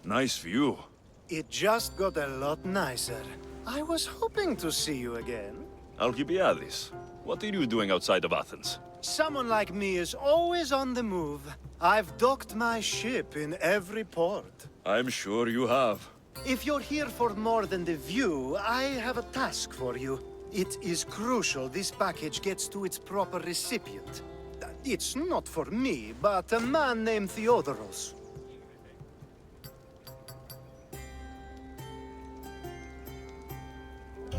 Nice view. It just got a lot nicer. I was hoping to see you again. Alcibiades, what are you doing outside of Athens? Someone like me is always on the move. I've docked my ship in every port. I'm sure you have. If you're here for more than the view, I have a task for you. It is crucial this package gets to its proper recipient. It's not for me, but a man named Theodoros.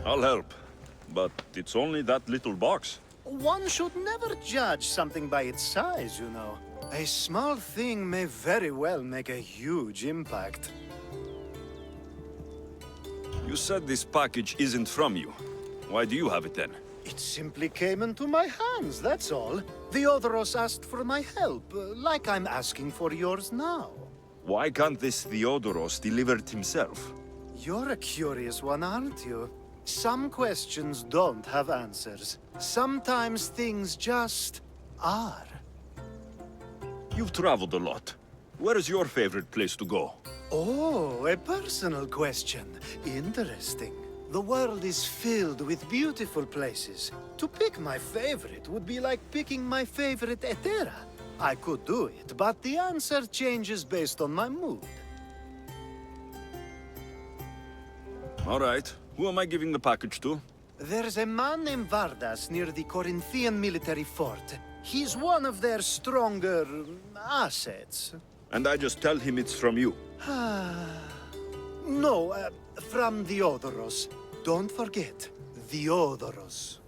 I'll help. But it's only that little box. One should never judge something by its size, you know. A small thing may very well make a huge impact. You said this package isn't from you. Why do you have it then? It simply came into my hands, that's all. Theodoros asked for my help, like I'm asking for yours now. Why can't this Theodoros deliver it himself? You're a curious one, aren't you? Some questions don't have answers. Sometimes things just are. You've traveled a lot. Where is your favorite place to go? Oh, a personal question. Interesting. The world is filled with beautiful places. To pick my favorite would be like picking my favorite Etera. I could do it, but the answer changes based on my mood. All right. Who am I giving the package to? There's a man named Vardas near the Corinthian military fort. He's one of their stronger assets. And I just tell him it's from you. No, from Theodoros. Don't forget, Theodoros.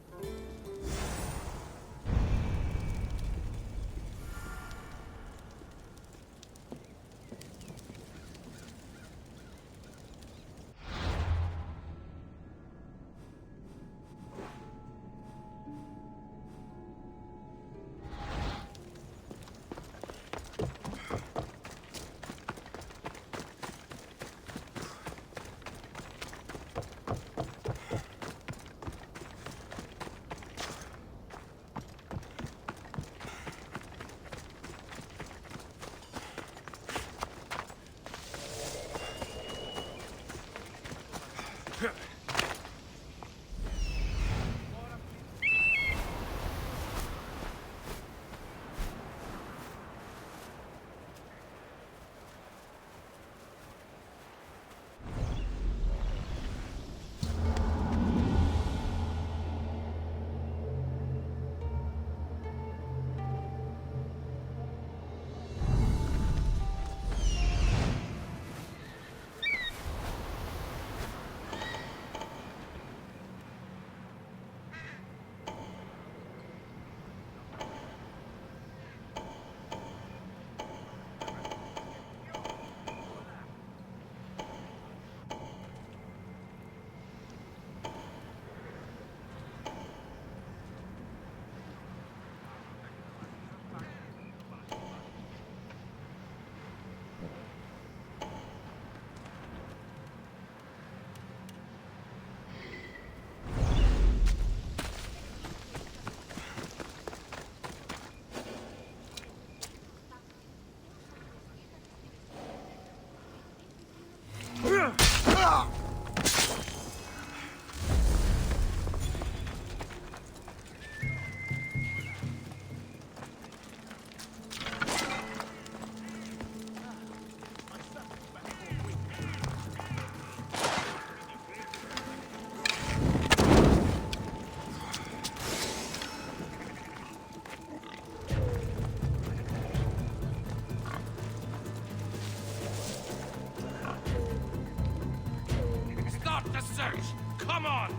Come on!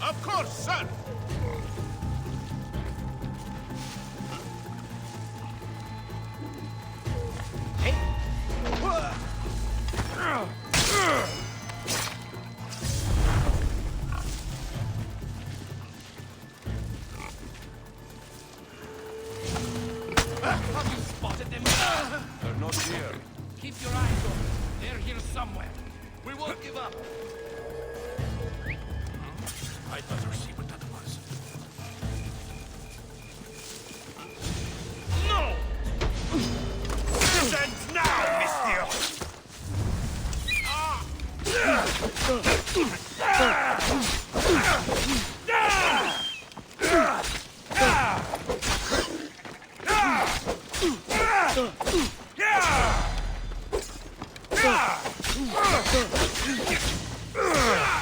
Of course, sir! Have you spotted them? They're not here. Keep your eyes open. They're here somewhere. We won't give up. I'd better see what that was. No! This ends now, Mistio!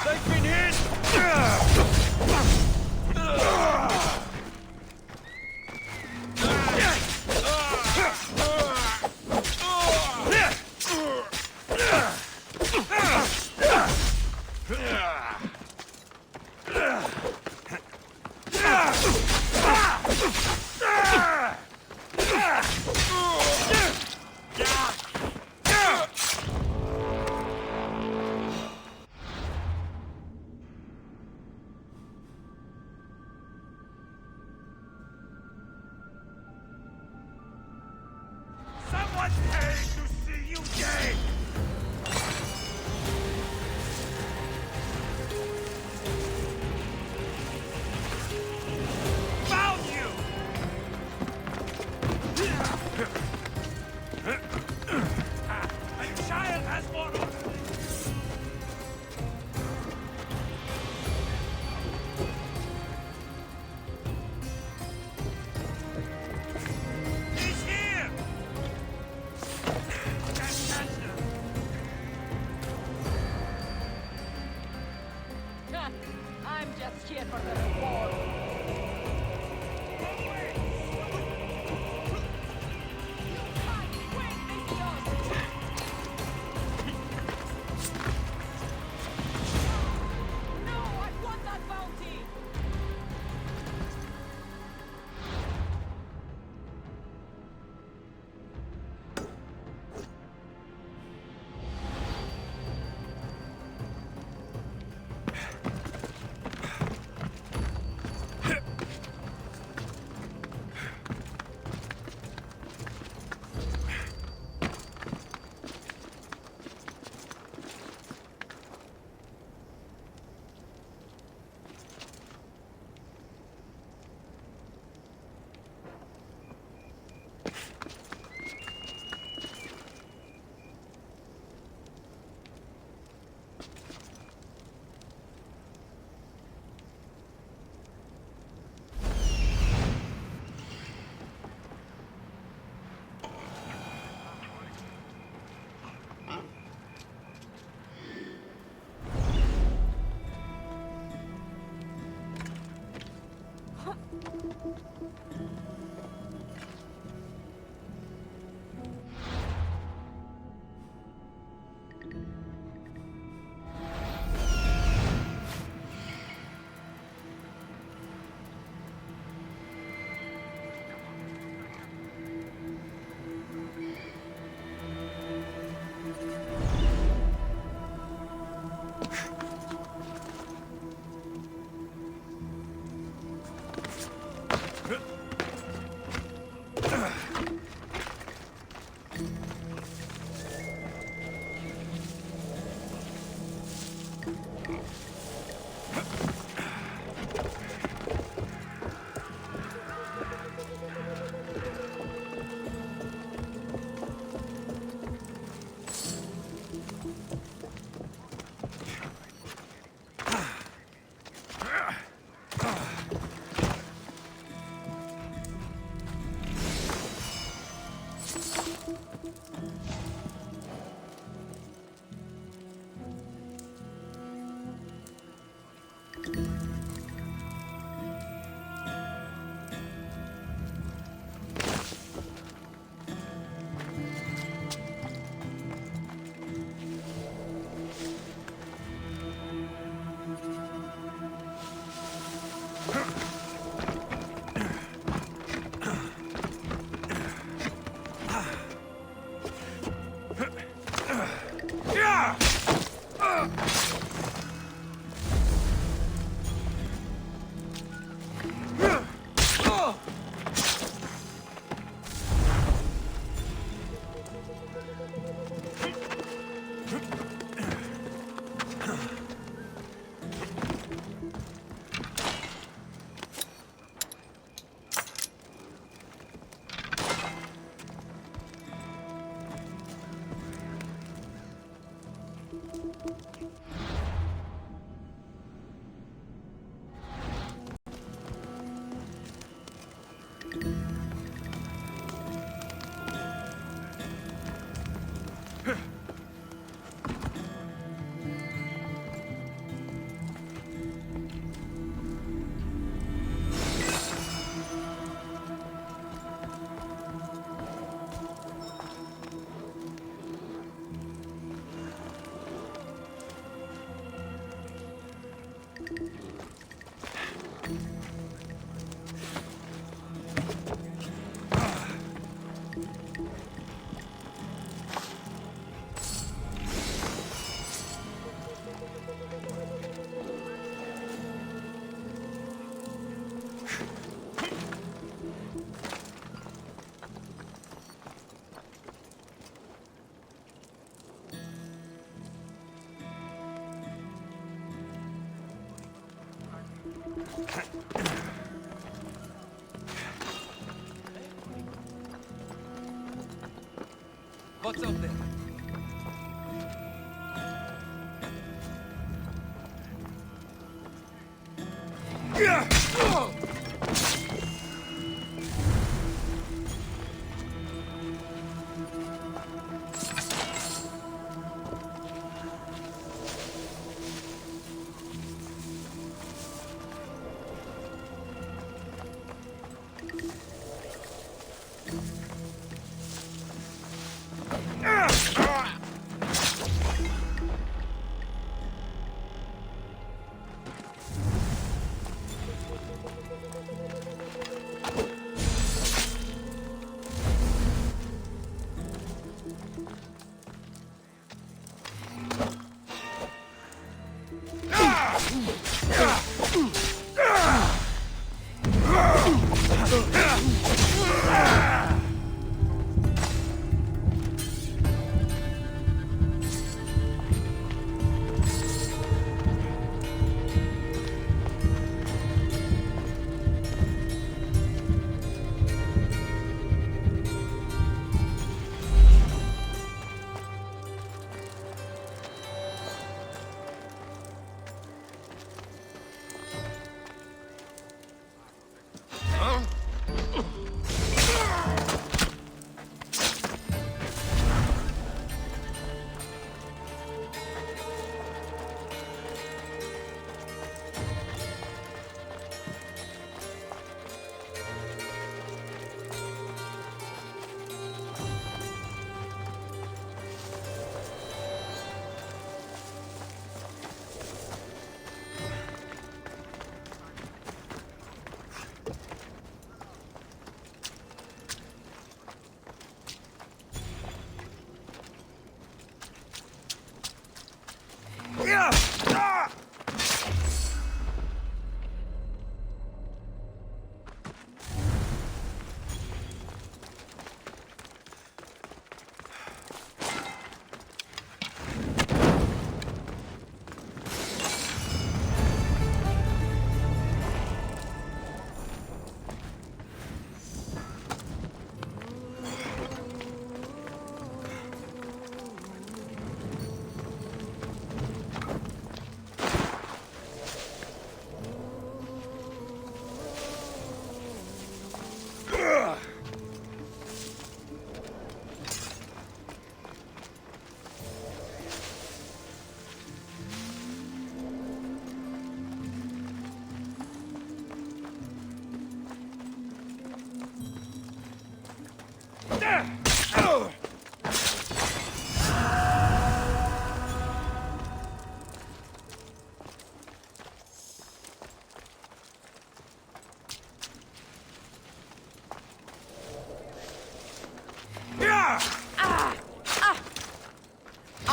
They've been hit! Someone's paying to see you gay! Found you! A child has more honor. He's here! I'm just here for the reward. No, I want that bounty! What's up there?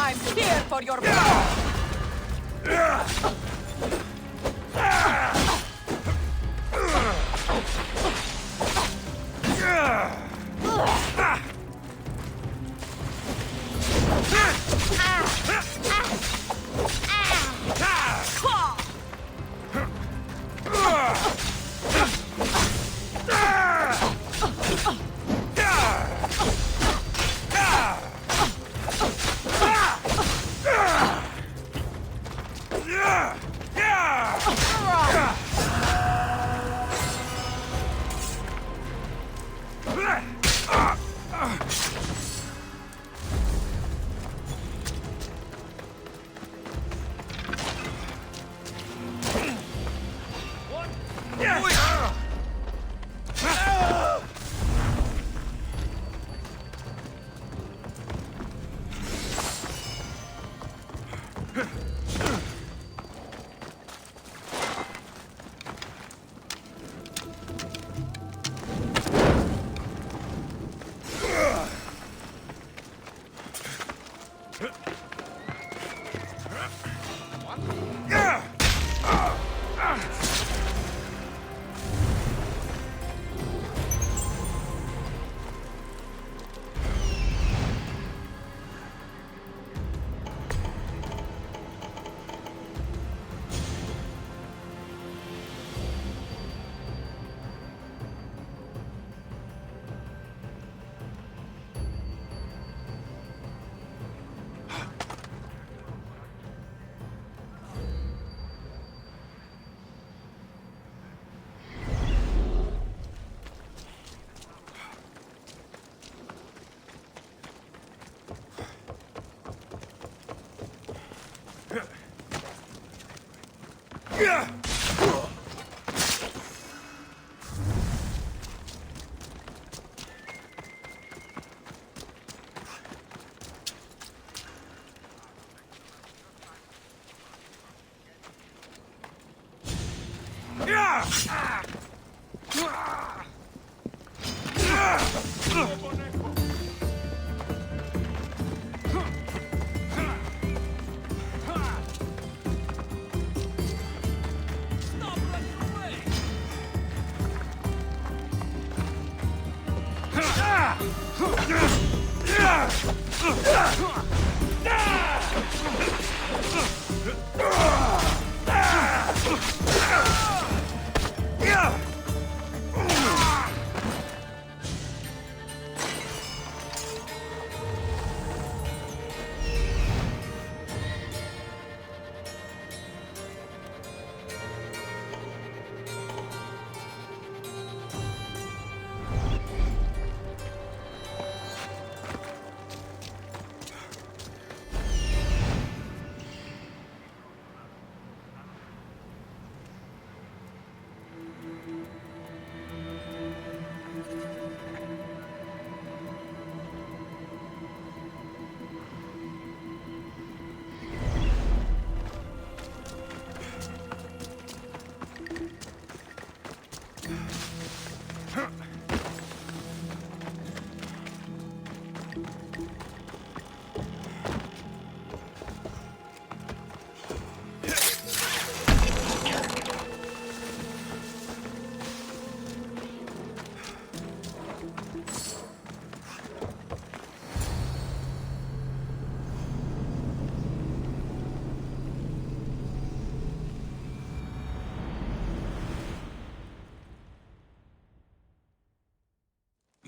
I'm here for your power!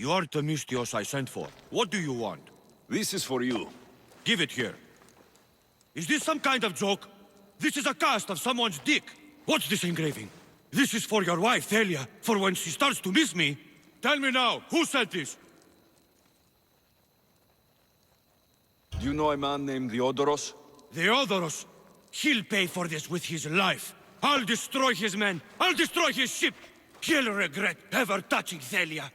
You are the Mystios I sent for. What do you want? This is for you. Give it here. Is this some kind of joke? This is a cast of someone's dick. What's this engraving? This is for your wife, Thalia, for when she starts to miss me. Tell me now, who sent this? Do you know a man named Theodoros? Theodoros? He'll pay for this with his life. I'll destroy his men. I'll destroy his ship. He'll regret ever touching Thalia.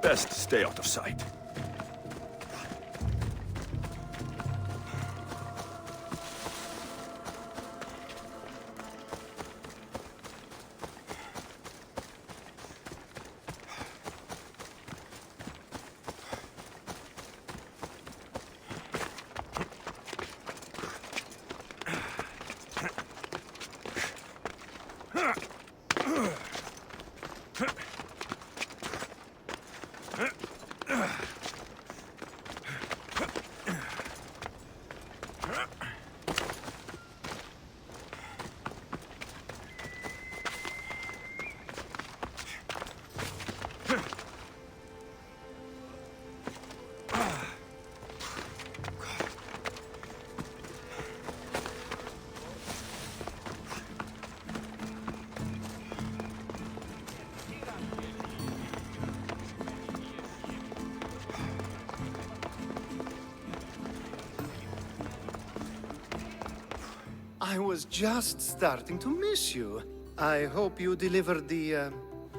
Best stay out of sight. I was just starting to miss you. I hope you delivered the,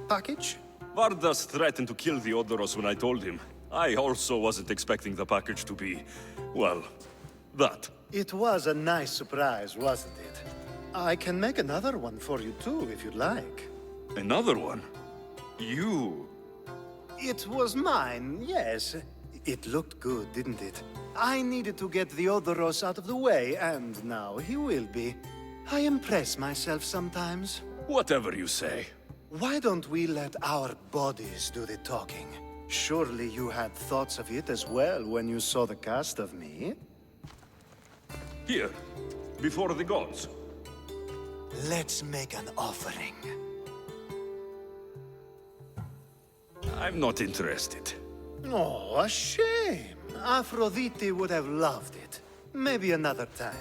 package? Vardas threatened to kill the Odoros when I told him. I also wasn't expecting the package to be, well, that. It was a nice surprise, wasn't it? I can make another one for you too, if you'd like. Another one? You? It was mine, yes. It looked good, didn't it? I needed to get the Odoros out of the way, and now he will be. I impress myself sometimes. Whatever you say. Why don't we let our bodies do the talking? Surely you had thoughts of it as well when you saw the cast of me? Here, before the gods. Let's make an offering. I'm not interested. Oh, a shame. Aphrodite would have loved it. Maybe another time.